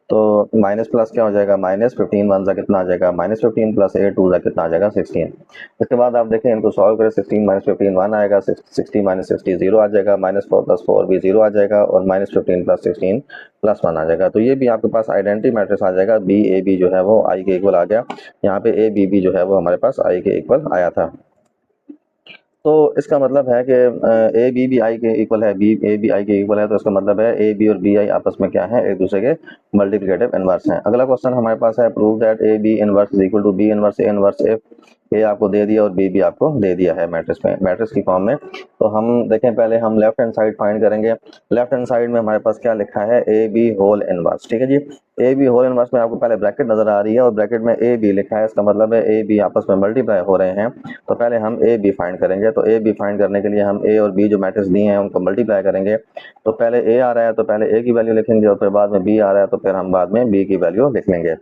तो माइनस प्लस क्या हो जाएगा, माइनस 15 1 जा कितना आ जाएगा माइनस 15 प्लस 8 2 जा कितना आ जाएगा 16। इसके बाद आप देखें इनको सॉल्व करें, 16 माइनस 15 1 आएगा, 60 माइनस 60 0 आ जाएगा, माइनस 4 प्लस 4 भी 0 आ जाएगा और माइनस 15 प्लस 16 प्लस 1 आ जाएगा। तो ये भी आपके पास आइडेंटिटी मैट्रिक्स आ जाएगा। बी ए बी जो है वो आई के इक्वल आ गया, यहाँ पे ए बी बी जो है वो हमारे पास आई के इक्वल आया था। तो इसका मतलब है कि ए बी भी आई के इक्वल है, बी ए बी आई के इक्वल है, तो इसका मतलब है ए बी और बी आई आपस में क्या है, एक दूसरे के मल्टीप्लिकेटिव इनवर्स हैं। अगला क्वेश्चन हमारे पास है, prove that A B inverse is equal to B inverse A inverse if A आपको दे दिया और बी भी आपको दे दिया है मैट्रिक्स में, मैट्रिक्स की फॉर्म में। तो हम देखें, पहले हम लेफ्ट हैंड साइड फाइंड करेंगे। लेफ्ट हैंड साइड में हमारे पास क्या लिखा है, ए बी होल इनवर्स। ठीक है जी, ए बी होल इनवर्स में आपको पहले ब्रैकेट नजर आ रही है और ब्रैकेट में ए बी लिखा है, इसका मतलब है ए बी आपस में मल्टीप्लाई हो रहे हैं। तो पहले हम ए बी फाइंड करेंगे। तो ए बी फाइंड करने के लिए हम ए और बी जो मैट्रिक्स दिए हैं उनको मल्टीप्लाई करेंगे। तो पहले ए आ रहा है तो पहले ए की वैल्यू लिखेंगे और फिर बाद में बी आ रहा है तो फिर हम बाद में बी की वैल्यू लिख लेंगे।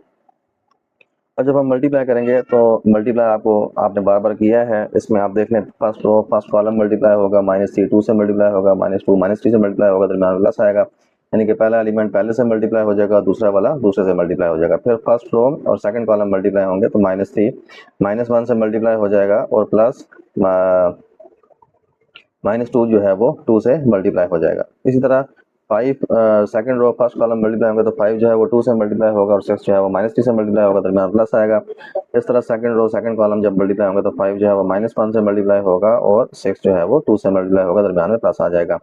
और जब हम मल्टीप्लाई करेंगे तो मल्टीप्लाई आपने बार बार किया है, इसमें आप देख लें first row first column multiply होगा, -3 2 से मल्टीप्लाई होगा, -2 -3 से मल्टीप्लाई होगा, दरमियान प्लस आएगा, यानी कि पहला एलिमेंट पहले से मल्टीप्लाई हो जाएगा, दूसरा वाला दूसरे से मल्टीप्लाई हो जाएगा। फिर फर्स्ट रो और सेकंड कॉलम मल्टीप्लाई होंगे तो -3 -1 से मल्टीप्लाई हो जाएगा और प्लस -2 जो है वो 2 से मल्टीप्लाई हो जाएगा। इसी तरह 5 second row first column multiply होंगे तो 5 जो है वो 2 से मल्टीप्लाई होगा और 6 जो है वो -3 से मल्टीप्लाई होगा, दरमियान प्लस आएगा। इस तरह सेकंड रो सेकंड कॉलम जब मल्टीप्लाई होंगे तो 5 जो है वो -1 से मल्टीप्लाई होगा और 6 जो है वो 2 से मल्टीप्लाई होगा, दरमियान में प्लस आ जाएगा।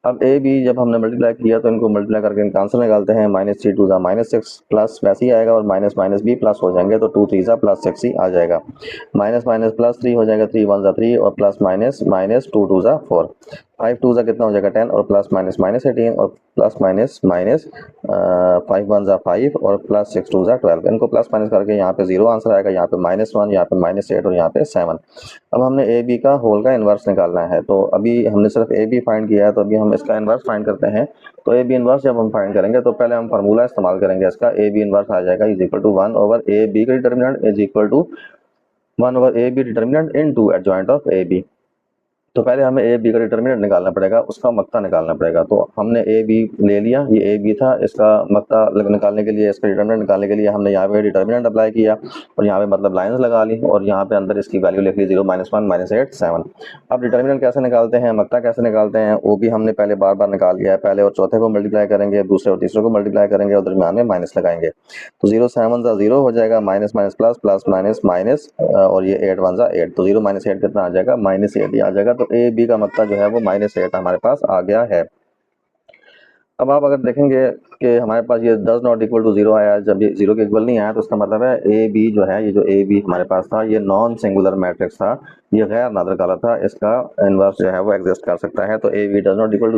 अब ए बी जब हमने मल्टीप्लाई किया तो इनको मल्टीप्लाई करके इनका आंसर निकालते हैं, -3 2 -6 प्लस वैसे ही आएगा और माइनस माइनस भी प्लस हो जाएंगे तो 2 3 +6 ही आ जाएगा। माइनस माइनस प्लस 3 हो जाएगा, 3 1 3 और प्लस माइनस माइनस 2 2 4, 5 2 कितना हो जाएगा 10 और प्लस माइनस -18 और प्लस माइनस माइनस 5 1 5 और प्लस 6 2 12। इनको प्लस माइनस करके यहाँ पे 0 आंसर आएगा, यहाँ पे -1, यहाँ पे -8 और यहाँ पे 7। अब हमने ए बी का होल का इन्वर्स निकालना है। तो अभी हमने सिर्फ ए बी फाइंड किया है तो अभी हम इसका इन्वर्स फाइंड करते हैं। तो ए बी इन्वर्स जब हम फाइंड करेंगे तो पहले हम फार्मूला इस्तेमाल करेंगे इसका, ए बी इन्वर्स आ जाएगा is equal to 1/a b का determinant is equal to 1/a b determinant into adjoint of A B. तो पहले हमें ए बी का डिटर्मिनेंट निकालना पड़ेगा, उसका मक्ता निकालना पड़ेगा। तो हमने ए बी ले लिया, ये ए बी था, इसका मक्ता निकालने के लिए, इसका डिटर्मिनेंट निकालने के लिए हमने यहाँ पे डिटर्मिनेंट अप्लाई किया और यहाँ पे मतलब लाइंस लगा ली और यहाँ पे अंदर इसकी वैल्यू लिख ली 0 -1 -8 7। अब डिटर्मिनेंट कैसे निकालते हैं, मक्ता कैसे निकालते हैं, वो भी हमने पहले बार बार निकाल लिया है। पहले और चौथे को मल्टीप्लाई करेंगे, दूसरे और तीसरे को मल्टीप्लाई करेंगे और दरमियान में माइनस लगाएंगे। तो 0 7 0 हो जाएगा, minus minus plus plus minus minus और ये 8 1 8, तो 0 -8 कितना आ जाएगा, -8 ही आ जाएगा। तो ए बी का मक्ता जो है वो -8 हमारे पास आ गया है। अब आप अगर देखेंगे कि हमारे पास ये डज नॉट इक्वल टू 0 आया, जब ये 0 के इक्वल नहीं आया तो इसका मतलब है ए बी जो है, ये जो ए बी हमारे पास था ये नॉन सिंगुलर मैट्रिक्स था, ये गैर नादर काला था, इसका इन्वर्स जो है वो एग्जिस्ट कर सकता है। तो A B does not equal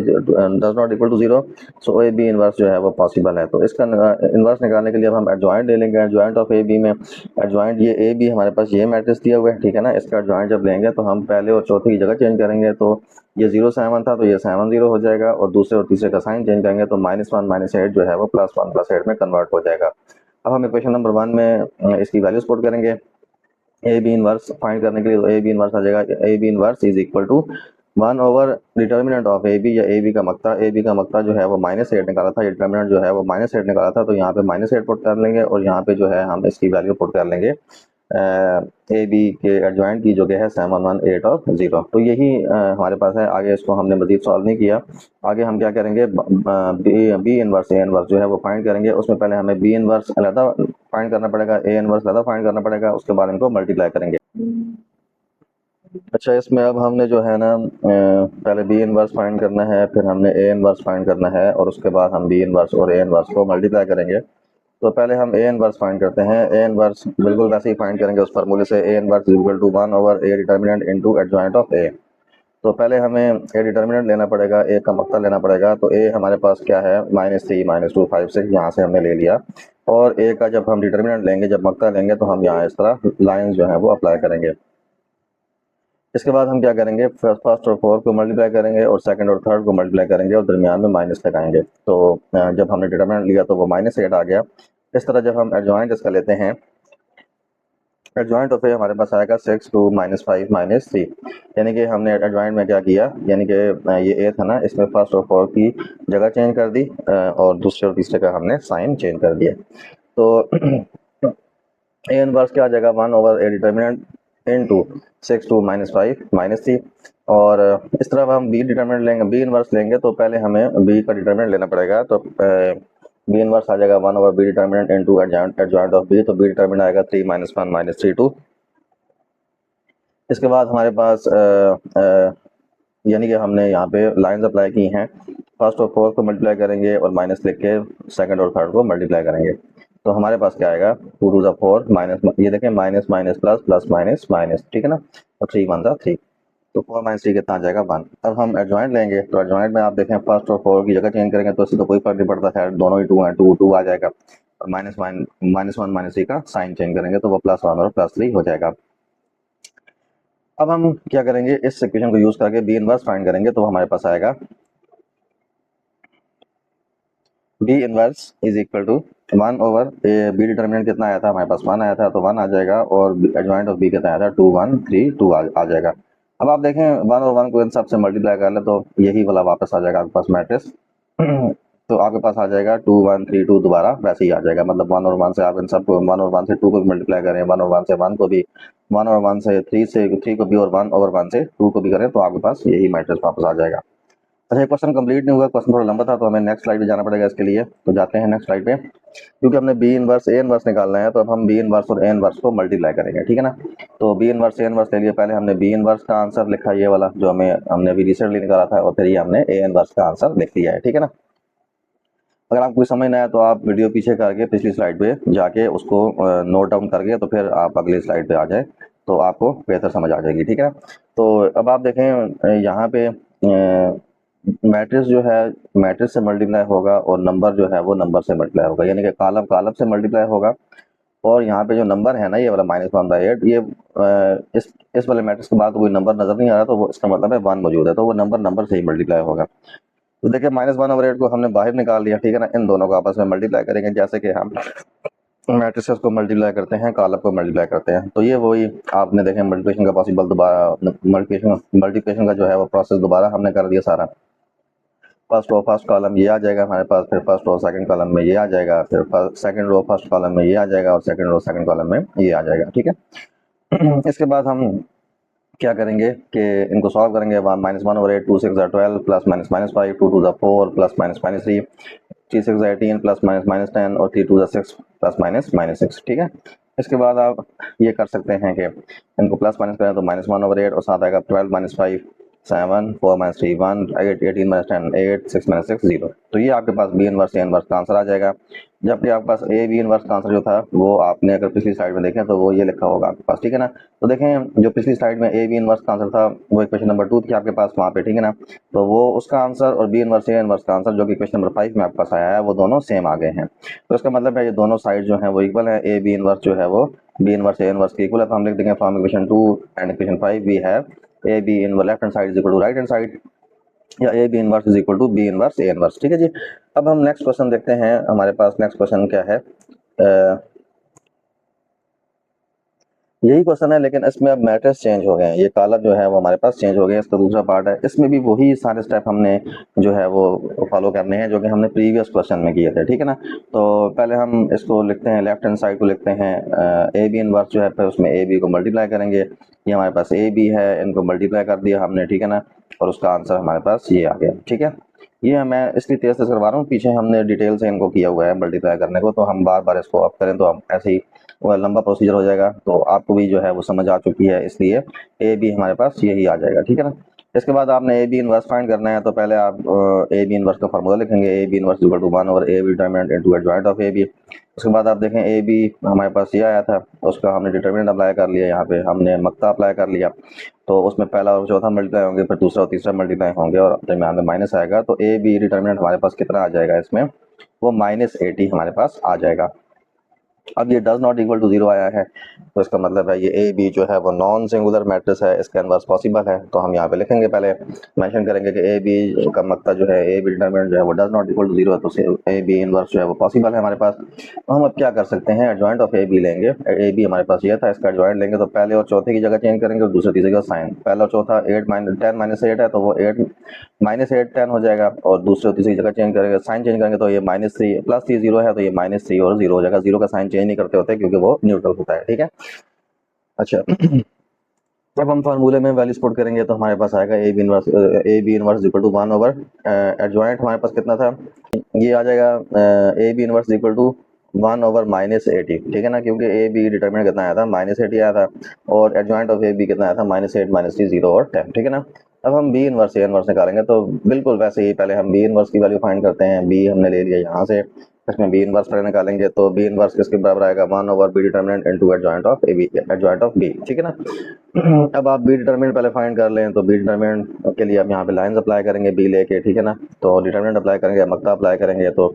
to 0, so A B inverse जो है वो पॉसिबल है। तो इसका इन्वर्स निकालने के लिए अब हम एडजॉइंट ले लेंगे। एडजॉइंट ऑफ ए बी में एडजॉइंट ये ए बी हमारे पास ये मैट्रिक्स दिया हुआ है, ठीक है ना, इसका एडजॉइंट जब लेंगे तो हम पहले और चौथे की जगह चेंज करेंगे। तो ये 0 7 था तो ये 7 0 हो जाएगा और दूसरे और तीसरे का साइन चेंज करेंगे तो -1 -8 जो है वो +1 +8 में कन्वर्ट हो जाएगा। अब हम इक्वेशन नंबर 1 में इसकी वैल्यूज पुट करेंगे ए बी इनवर्स फाइंड करने के लिए। तो ए बी इनवर्स आ जाएगा, A B inverse is equal to 1 determinant of A B या ए बी का मक्ता। ए बी का मक्ता जो है वो -8 निकाला था, डिटर्मिनेंट जो है वो -8 निकाला था, तो यहाँ पे -8 पुट कर लेंगे और यहाँ पे जो है हम इसकी वैल्यू पुट कर लेंगे ए बी के एडजॉइंट की, जो कि है 7 1 8 और 0। तो यही हमारे पास है। आगे इसको हमने मजीद सॉल्व नहीं किया। आगे हम क्या करेंगे, बी इनवर्स ए इनवर्स जो है वो फाइंड करेंगे। उसमें पहले हमें बी इनवर्स अलग फाइंड करना पड़ेगा, ए इनवर्स अलग फाइंड करना पड़ेगा, उसके बाद इनको मल्टीप्लाई करेंगे। अच्छा, इसमें अब हमने जो है ना पहले बी इनवर्स फाइंड करना है, फिर हमने ए इनवर्स फाइंड करना है और उसके बाद हम बी इनवर्स और ए इनवर्स को मल्टीप्लाई करेंगे। तो पहले हम ए इनवर्स फाइंड करते हैं। ए इनवर्स बिल्कुल वैसे ही फाइंड करेंगे उस फार्मूले से, A inverse equal to 1/a determinant into adjoint of A. तो पहले हमें ए डिटर्मिनेंट लेना पड़ेगा, ए का मक्ता लेना पड़ेगा। तो ए हमारे पास क्या है, -3 -2 5 6, यहाँ से हमने ले लिया। और ए का जब हम डिटर्मिनेंट लेंगे, जब मक्ता लेंगे, तो हम यहाँ इस तरह लाइन जो है वो अप्लाई करेंगे। इसके बाद हम क्या करेंगे, फर्स्ट और फोर्थ को मल्टीप्लाई करेंगे और सेकंड और थर्ड को मल्टीप्लाई करेंगे और दरमियान में माइनस लगाएंगे। तो जब हमने डिटर्मिनेंट लिया तो वो -8 आ गया। इस तरह जब हम एडजॉइंट इसका लेते हैं, एडजॉइंट ऑफ ए हमारे पास आएगा 6 2 -5 -3, यानी कि हमने एडजॉइंट में क्या किया, यानी कि ये ए था ना, इसमें फर्स्ट और फोर्थ की जगह चेंज कर दी और दूसरे और तीसरे का हमने साइन चेंज कर दिया। तो ए इनवर्स क्या आ जाएगा, 1/a डिटर्मिनेंट इनटू 6 2 -5 -3। और इस तरह हम बी डिटर्मिनेंट लेंगे, बी इनवर्स लेंगे तो पहले हमें बी का डिटर्मिनेंट लेना पड़ेगा। तो बी इनवर्स आ जाएगा 1/b determinant into adjoint of B. तो बी डिटर्मिनेंट आएगा 3 -1 -3 2। इसके बाद हमारे पास यानी कि हमने यहाँ पे लाइंस अप्लाई की हैं, फर्स्ट और फोर्थ को मल्टीप्लाई करेंगे और माइनस लिख के सेकंड और थर्ड को मल्टीप्लाई करेंगे। तो हमारे पास क्या आएगा, 2 टू ज़ा 4 माइनस, ये देखें minus minus plus plus minus minus, ठीक है ना, और 3 वन ज़ा 3, तो 4 माइनस 3 कितना आ जाएगा 1। अब हम एडजॉइंट लेंगे, तो एडजॉइंट में आप देखें फर्स्ट और 4 की जगह चेंज करेंगे तो इससे तो कोई फर्क नहीं पड़ता है, दोनों ही 2 हैं, 2 2 आ जाएगा, और माइनस वन माइनस 3 का साइन चेंज करेंगे तो वो +1 और +3 हो जाएगा। अब हम क्या करेंगे, इस इक्वेशन को यूज करके बी इनवर्स फाइंड करेंगे, तो हमारे पास आएगा B inverse is equal to 1 over B determinant कितना आया था हमारे पास 1 आया था, तो 1 आ जाएगा, और एडजॉइंट ऑफ बी कितना आया था 2 1 3 2 आ जाएगा। अब आप देखें 1 और 1 को इन सब से मल्टीप्लाई कर ले तो यही वाला वापस आ जाएगा आपके पास मैट्रिक्स। तो आपके पास आ जाएगा 2 1 3 2 दोबारा वैसे ही आ जाएगा, मतलब 1 और 1 से आप इन सबको 1 और 1 से 2 को भी मल्टीप्लाई करें, 1 और 1 से 1 को भी, 1 और 1 से 3 को भी, और 1 ओवर 1 से 2 को भी करें तो आपके पास यही मैट्रिक्स वापस आ जाएगा। अच्छा, ये क्वेश्चन कंप्लीट नहीं हुआ, क्वेश्चन थोड़ा लंबा था तो हमें नेक्स्ट स्लाइड पे जाना पड़ेगा इसके लिए, तो जाते हैं नेक्स्ट स्लाइड पे, क्योंकि हमने बी इनवर्स ए इनवर्स निकालना है, तो अब हम बी इनवर्स और ए इनवर्स को मल्टीप्लाई करेंगे, ठीक है ना। तो बी इनवर्स ए इनवर्स के लिए पहले हमने बी इनवर्स का आंसर लिखा ये वाला जो हमने अभी रिसेंटली निकाला था, और फिर ये हमने ए इनवर्स का आंसर लिख लिया है, ठीक है ना। अगर आपको समझ ना आया तो आप वीडियो पीछे करके पिछली स्लाइड पे जाके उसको नोट डाउन करके तो फिर आप अगली स्लाइड पे आ जाए तो आपको बेहतर समझ आ जाएगी, ठीक है। तो अब आप देखें यहाँ पे मैट्रिक्स जो है मैट्रिक्स से मल्टीप्लाई होगा, और नंबर जो है वो नंबर से मल्टीप्लाई होगा, यानी कि कॉलम कॉलम से मल्टीप्लाई होगा, और यहाँ पे जो नंबर है ना ये वाला -1/8, ये इस वाले मैट्रिक्स के बाद कोई नंबर नजर नहीं आ रहा, तो वो इसका मतलब है 1 मौजूद है, तो वो नंबर नंबर से ही मल्टीप्लाई होगा। तो देखिए -1/8 को हमने बाहर निकाल लिया, ठीक है ना। इन दोनों को आपस में मल्टीप्लाई करेंगे, जैसे कि हम मैट्रिसेस को मल्टीप्लाई करते हैं, कॉलम को मल्टीप्लाई करते हैं, तो ये वही आपने देखें मल्टीप्लिकेशन का पॉसिबल दोबारा मल्टीप्लिकेशन का जो है वो प्रोसेस दोबारा हमने कर दिया सारा। फर्स्ट रो फर्स्ट कॉलम ये आ जाएगा हमारे पास, फिर फर्स्ट रो सेकंड कॉलम में ये आ जाएगा, फिर सेकंड रो फर्स्ट कॉलम में ये आ जाएगा, और सेकंड रो सेकंड कॉलम में ये आ जाएगा, ठीक है। इसके बाद हम क्या करेंगे कि इनको सॉल्व करेंगे, -1/8 2 6 12 प्लस -5 2 2 4 प्लस -3 3 6 18 प्लस -10 और 3 2 6 प्लस -6, ठीक है। इसके बाद आप ये कर सकते हैं कि इनको प्लस माइनस करें तो -1/8 और साथ आएगा 12 -5 7 4 -3 1 8 18 -10 8 6 -6 0। तो ये आपके पास बी इनवर्स ए इनवर्स का आंसर आ जाएगा, जबकि आपके पास ए बी इनवर्स का आंसर जो था वो आपने अगर पिछली स्लाइड में देखें तो वो ये लिखा होगा आपके पास, ठीक है ना। तो देखें जो पिछली स्लाइड में ए बी इनवर्स का आंसर था वो इक्वेशन नंबर 2 थी आपके पास वहाँ पे, ठीक है ना। तो वो उसका आंसर और बी इनवर्स ए इनवर्स का आंसर जो कि क्वेश्चन नंबर 5 में आपके पास आया है वो दोनों सेम आ गए हैं। तो इसका मतलब है ये दोनों साइड जो है वो इक्वल है, ए बी इनवर्स जो है वो बी इनवर्स ए इनवर्स के इक्वल है। तो हम लिख देंगे from equation 2 and equation 5 we have A B in left hand side is equal to right hand side, या A B inverse is equal to B inverse A inverse, ठीक है जी। अब हम नेक्स्ट क्वेश्चन देखते हैं, हमारे पास नेक्स्ट क्वेश्चन क्या है, यही क्वेश्चन है लेकिन इसमें अब मैट्रिक्स चेंज हो गए हैं, ये कॉलम जो है वो हमारे पास चेंज हो गया, इसका दूसरा पार्ट है, इसमें भी वही सारे स्टेप हमने जो है वो फॉलो करने हैं जो कि हमने प्रीवियस क्वेश्चन में किए थे, ठीक है ना। तो पहले हम इसको लिखते हैं, लेफ्ट हैंड साइड को लिखते हैं ए बी इनवर्स जो है, फिर उसमें ए बी को मल्टीप्लाई करेंगे, ये हमारे पास ए बी है, इनको मल्टीप्लाई कर दिया हमने, ठीक है ना, और उसका आंसर हमारे पास ये आ गया, ठीक है। ये मैं इसलिए तेज तेज करवा रहा हूँ, पीछे हमने डिटेल से इनको किया हुआ है मल्टीप्लाई करने को, तो हम बार बार इसको अप करें तो हम ऐसे ही वो लंबा प्रोसीजर हो जाएगा, तो आपको भी जो है वो समझ आ चुकी है, इसलिए ए बी हमारे पास यही आ जाएगा, ठीक है ना। इसके बाद आपने ए बी इनवर्स फाइंड करना है, तो पहले आप ए बी इनवर्स का फार्मूला लिखेंगे, A B inverse equal to 1 over A B determinant into adjoint of A B. उसके बाद आप देखें ए बी हमारे पास ये आया था, उसका हमने डिटरमिनेंट अप्लाई कर लिया, यहाँ पे हमने मक्ता अप्लाई कर लिया, तो उसमें पहला और चौथा मल्टीप्लाई होंगे, फिर दूसरा और तीसरा मल्टीप्लाई होंगे, और दरमियान में माइनस आएगा, तो ए बी डिटरमिनेंट हमारे पास कितना आ जाएगा इसमें, वो -80 हमारे पास आ जाएगा। अब ये डज नॉट इक्वल टू 0 आया है, तो इसका मतलब है ये ए बी जो है वो नॉन सिंगुलर मैट्रिक्स है, इसका इनवर्स पॉसिबल है, तो हम यहाँ पे लिखेंगे, पहले मेंशन करेंगे कि ए बी का मतलब जो है ए बी डिटरमिनेंट जो है वो डज नॉट इक्वल टू 0 है, तो ए बी इनवर्स जो है वो पॉसिबल है हमारे पास। तो हम अब क्या कर सकते हैं, एडजॉइंट ऑफ ए बी लेंगे, ए बी हमारे पास ये था, इसका एडजॉइंट लेंगे, तो पहले और चौथे की जगह चेंज करेंगे और दूसरे तीसरे का साइन, पहला और चौथा 10 -8 है, तो वो 8 -8 10 हो जाएगा, और दूसरे और तीसरी जगह चेंज करेंगे, साइन चेंज करेंगे, तो ये -3 +3 0 है, तो ये -3 और 0 हो जाएगा, 0 का साइन चेंज नहीं करते होते क्योंकि वो न्यूट्रल होता है, ठीक है। अच्छा, अब हम फार्मूले में वैल्यूज पुट करेंगे, तो हमारे पास आएगा A B inverse equal to 1 over adjoint हमारे पास कितना था, ये आ जाएगा A B inverse equal to 1 over -80, ठीक है ना, क्योंकि ए बी डिटरमिनेंट कितना आया था -80 आया था, और एडजॉइंट ऑफ ए बी कितना आया था -8 -3 0 और 10, ठीक है ना। अब हम बी इनवर्स ए इनवर्स निकालेंगे, तो बिल्कुल वैसे ही पहले हम बी इनवर्स की वैल्यू फाइंड करते हैं, बी हमने ले लिया यहाँ से, इसमें बी इनवर्स पहले निकालेंगे तो बी इनवर्स किसके बराबर आएगा 1 over B determinant into adjoint of A B, adjoint of B, ठीक है ना। अब आप बी डिटरमिनेंट पहले फाइंड कर लें तो बी डिटरमिनेंट के लिए आप यहाँ पे लाइंस अप्लाई करेंगे बी लेके, ठीक है ना। तो डिटरमिनेंट अप्लाई करेंगे, मक्ता अप्लाई करेंगे, तो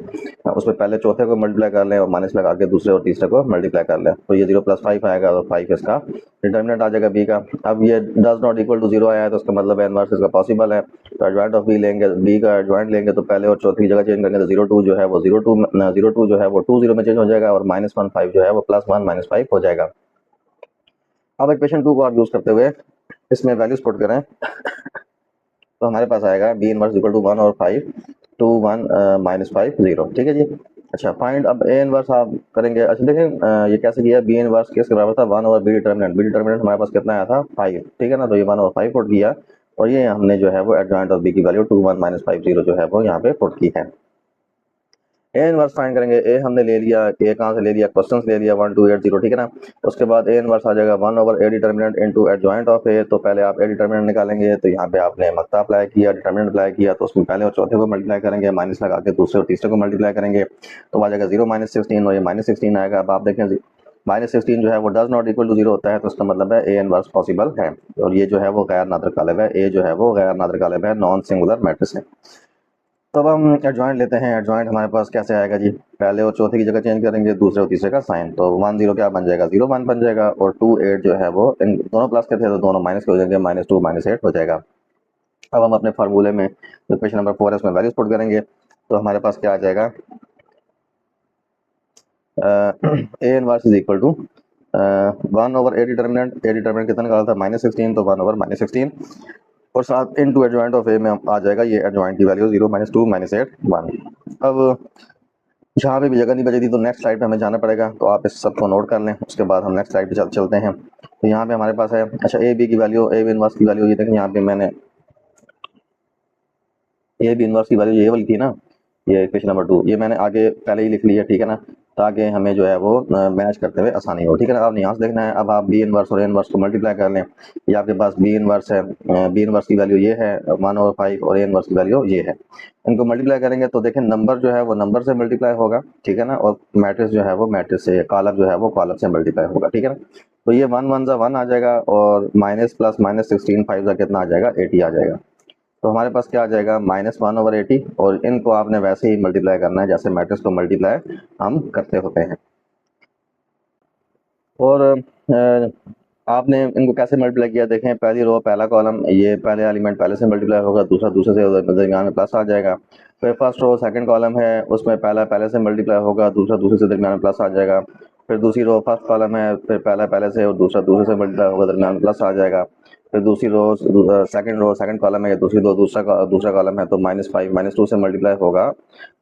उसमें पहले चौथे को मल्टीप्लाई कर लें और माइनस लगा के दूसरे और तीसरे को मल्टीप्लाई कर लें, तो ये 0 + 5 आएगा, तो 5 इसका डिटरमिनेंट आ जाएगा बी का। अब ये डज नॉट इक्वल टू 0 आया है तो उसका मतलब है इनवर्स इसका पॉसिबल है, तो एडजॉइंट ऑफ बी लेंगे, बी का एडजॉइंट लेंगे तो पहले और चौथी जगह चेंज करेंगे तो 0 2 जो है वो 0 2 जो है वो 2 0 में चेंज हो जाएगा और -1 5 जो है वो +1 -5 हो जाएगा। अब इक्वेशन 2 को आप यूज करते हुए इसमें वैल्यूज पुट करें तो हमारे पास आएगा बी इनवर्स इक्वल टू 1 और 5 2 1 -5 0, ठीक है जी। अच्छा फाइंड अब ए इनवर्स आप करेंगे। अच्छा देखें ये कैसे किया, बी इनवर्स किसके बराबर था 1 over B determinant, B determinant हमारे पास कितना आया था 5, ठीक है ना। तो ये 1 और 5 पुट किया और ये हमने जो है वो एडजॉइंट ऑफ बी की वैल्यू 2 1 -5 0 जो है वो यहाँ पे पुट की है। ए इनवर्स फाइंड करेंगे, ए हमने ले लिया, ए कहाँ से ले लिया, क्वेश्चन ले लिया 1 2 8 0, ठीक है ना। उसके बाद ए इनवर्स आ जाएगा 1 over A determinant into adjoint of A, तो पहले आप ए डिटरमिनेंट निकालेंगे तो यहाँ पे आपने मक्ता अप्लाई किया, डिटरमिनेंट अप्लाई किया, तो उसमें पहले और चौथे को मल्टीप्लाई करेंगे, माइनस लगा के दूसरे और तीसरे को मल्टीप्लाई करेंगे तो आ जाएगा 0 -16 और ये -16 आएगा। अब आप देखें -16 जो है वो डज नॉट इक्वल टू 0 होता है तो इसका मतलब है ए इनवर्स पॉसिबल है और ये जो है वो गैर नादर कालिब है, ए जो है वो गैर नादर कालिब है, नॉन सिंगुलर मैट्रिक्स है। तब हम एडजॉइंट लेते हैं, एडजॉइंट हमारे पास कैसे आएगा जी, पहले और चौथे की जगह चेंज करेंगे, दूसरे और तीसरे का साइन, तो 1 0 क्या बन जाएगा 0 1 बन जाएगा और 2 8 जो है वो इन दोनों प्लस के थे तो दोनों माइनस के हो जाएंगे, -2 -8 हो जाएगा। अब हम अपने फार्मूले में इक्वेशन नंबर 4 है उसमें वैल्यूज पुट करेंगे तो हमारे पास क्या आ जाएगा A inverse is equal to 1 over A determinant कितना निकाला था -16, तो 1 ओवर -16 और साथ इनटू एडजॉइंट ऑफ ए में आ जाएगा ये एडजॉइंट की वैल्यू 0 -2 -8 1। अब जहाँ पे भी जगह नहीं बची थी तो नेक्स्ट स्लाइड पे हमें जाना पड़ेगा, तो आप इस सबको नोट कर लें, उसके बाद हम नेक्स्ट स्लाइड पे चलते हैं। तो यहाँ पे हमारे पास है अच्छा ए बी की वैल्यू, ए बी इनवर्स की वैल्यू ये देखें, यहाँ पे मैंने ए बी इनवर्स की वैल्यू ये वाली थी ना, ये इक्वेशन नंबर 2 ये मैंने आगे पहले ही लिख ली है, ठीक है ना, ताकि हमें जो है वो मैच करते हुए आसानी हो, ठीक है ना। अब यहाँ से देखना है, अब आप बी इनवर्स और ए इनवर्स को मल्टीप्लाई कर लें, ये आपके पास बी इनवर्स है, बी इनवर्स की वैल्यू ये है 1 और 5 और ए इनवर्स की वैल्यू ये है, इनको मल्टीप्लाई करेंगे तो देखें नंबर जो है वो नंबर से मल्टीप्लाई होगा, ठीक है ना, और मैट्रिक्स जो है वो मैट्रिक्स से, कॉलम जो है वो कॉलम से मल्टीप्लाई होगा, ठीक है ना। तो ये 1 1 1 आ जाएगा और माइनस प्लस -16 5 कितना आ जाएगा 80 आ जाएगा। तो हमारे पास क्या आ जाएगा -1 ओवर 80 और इनको आपने वैसे ही मल्टीप्लाई करना है जैसे मैट्रिक्स को मल्टीप्लाई हम करते होते हैं। और आपने इनको कैसे मल्टीप्लाई किया देखें, पहली रो पहला कॉलम, ये पहले एलिमेंट पहले से मल्टीप्लाई होगा, दूसरा दूसरे से, दरमियान में प्लस आ जाएगा। फिर फर्स्ट रो सेकंड कॉलम है उसमें पहला पहले से मल्टीप्लाई होगा, दूसरा दूसरे से, दरमियान में प्लस आ जाएगा। फिर दूसरी रो फर्स्ट कॉलम है, फिर पहला पहले से और दूसरा दूसरे से मल्टीप्लाई होगा, दरमियान में प्लस आ जाएगा। फिर दूसरी रो सेकंड कॉलम है, दूसरी रो दूसरा कॉलम है, तो -5 -2 से मल्टीप्लाई होगा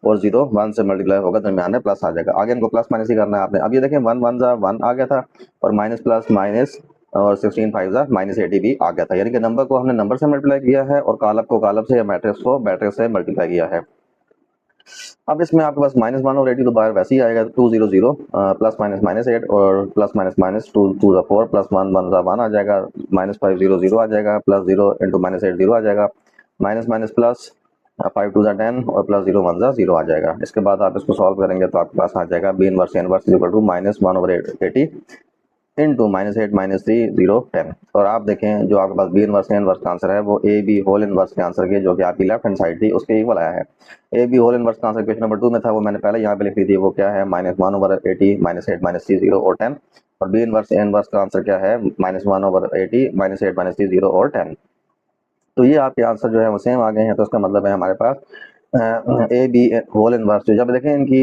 और 0 1 से मल्टीप्लाई होगा, दरमियान में प्लस आ जाएगा। आगे इनको प्लस माइनस ही करना है आपने। अब ये देखें 1 1 1 आ गया था और माइनस प्लस माइनस और 16 5 -80 भी आ गया था, यानी कि नंबर को हमने नंबर से मल्टीप्लाई किया है और कॉलम को कॉलम से या मैट्रिक्स को मैट्रिक्स से मल्टीप्लाई किया है। अब इसमें आपके पास -1 और 80 तो बाहर वैसे ही आएगा, 2 0 0 प्लस माइनस -8 और प्लस माइनस 2 2 4 प्लस 1 1 1 आ जाएगा, -5 0 0 आ जाएगा, प्लस 0 इंटू -8 0 आ जाएगा, माइनस माइनस प्लस 5 2 10 और प्लस 0 1 0 आ जाएगा। इसके बाद आप इसको सॉल्व करेंगे तो आपके पास आ जाएगा B inverse inverse equal to -1 over 80 into -8 -3 0 10। और आप देखें जो आपके पास बी इनवर्स का आंसर है वो ए बी होल इनवर्स के आंसर के, जो कि आपकी लेफ्ट हैंड साइड थी, उसके इक्वल आया है। ए बी होल इनवर्स का आंसर क्वेश्चन नंबर 2 में था, वो मैंने पहले यहाँ पे लिख दी थी, वो क्या है -1 ओवर 80 -8 -3 0 और 10। और बी इनवर्स का आंसर क्या है -1 ओवर 80 -8 -3 0 और 10। तो ये आपके आंसर जो है वो सेम आ गए हैं, तो इसका मतलब है हमारे पास ए बी होल इनवर्स जो, जब देखें इनकी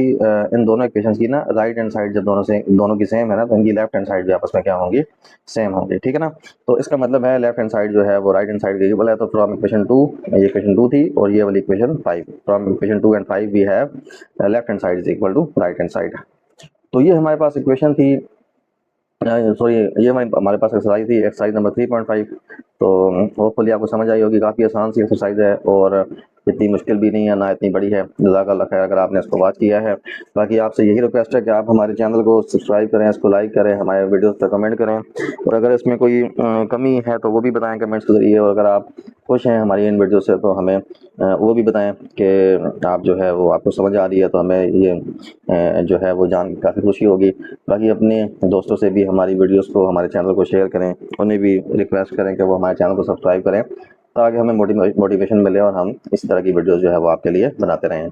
इन दोनों इक्वेशंस की ना राइट हैंड साइड जब दोनों की सेम है ना, तो इनकी लेफ्ट हैंड साइड भी आपस में क्या होंगी सेम होंगी, ठीक है ना। तो इसका मतलब है लेफ्ट हैंड साइड जो है वो राइट हैंड साइड के इक्वल है। तो फ्रॉम इक्वेशन 2, ये इक्वेशन 2 थी और ये वाली equation 5, from equation 2 and 5 we have left hand side is equal to right hand side. तो ये हमारे पास इक्वेशन थी, सॉरी ये हमारे पास एक्सरसाइज थी, एक्सरसाइज नंबर 3.5। तो होपफुली आपको समझ आई होगी, काफ़ी आसान सी एक्सरसाइज है और इतनी मुश्किल भी नहीं है, ना इतनी बड़ी है। जज़ाकल्लाह खैर अगर आपने इसको वॉच किया है। बाकी आपसे यही रिक्वेस्ट है कि आप हमारे चैनल को सब्सक्राइब करें, इसको लाइक करें, हमारे वीडियोस पर कमेंट करें, और अगर इसमें कोई कमी है तो वो भी बताएं कमेंट्स के ज़रिए। और अगर आप खुश हैं हमारी इन वीडियो से तो हमें वो भी बताएं कि आप जो है वो आपको समझ आ रही है, तो हमें ये जो है वो जान काफ़ी खुशी होगी। बाकी अपने दोस्तों से भी हमारी वीडियोस को, हमारे चैनल को शेयर करें, उन्हें भी रिक्वेस्ट करें कि वो हमारे चैनल को सब्सक्राइब करें, ताकि हमें मोटिवेशन मिले और हम इस तरह की वीडियोस जो है वो आपके लिए बनाते रहें।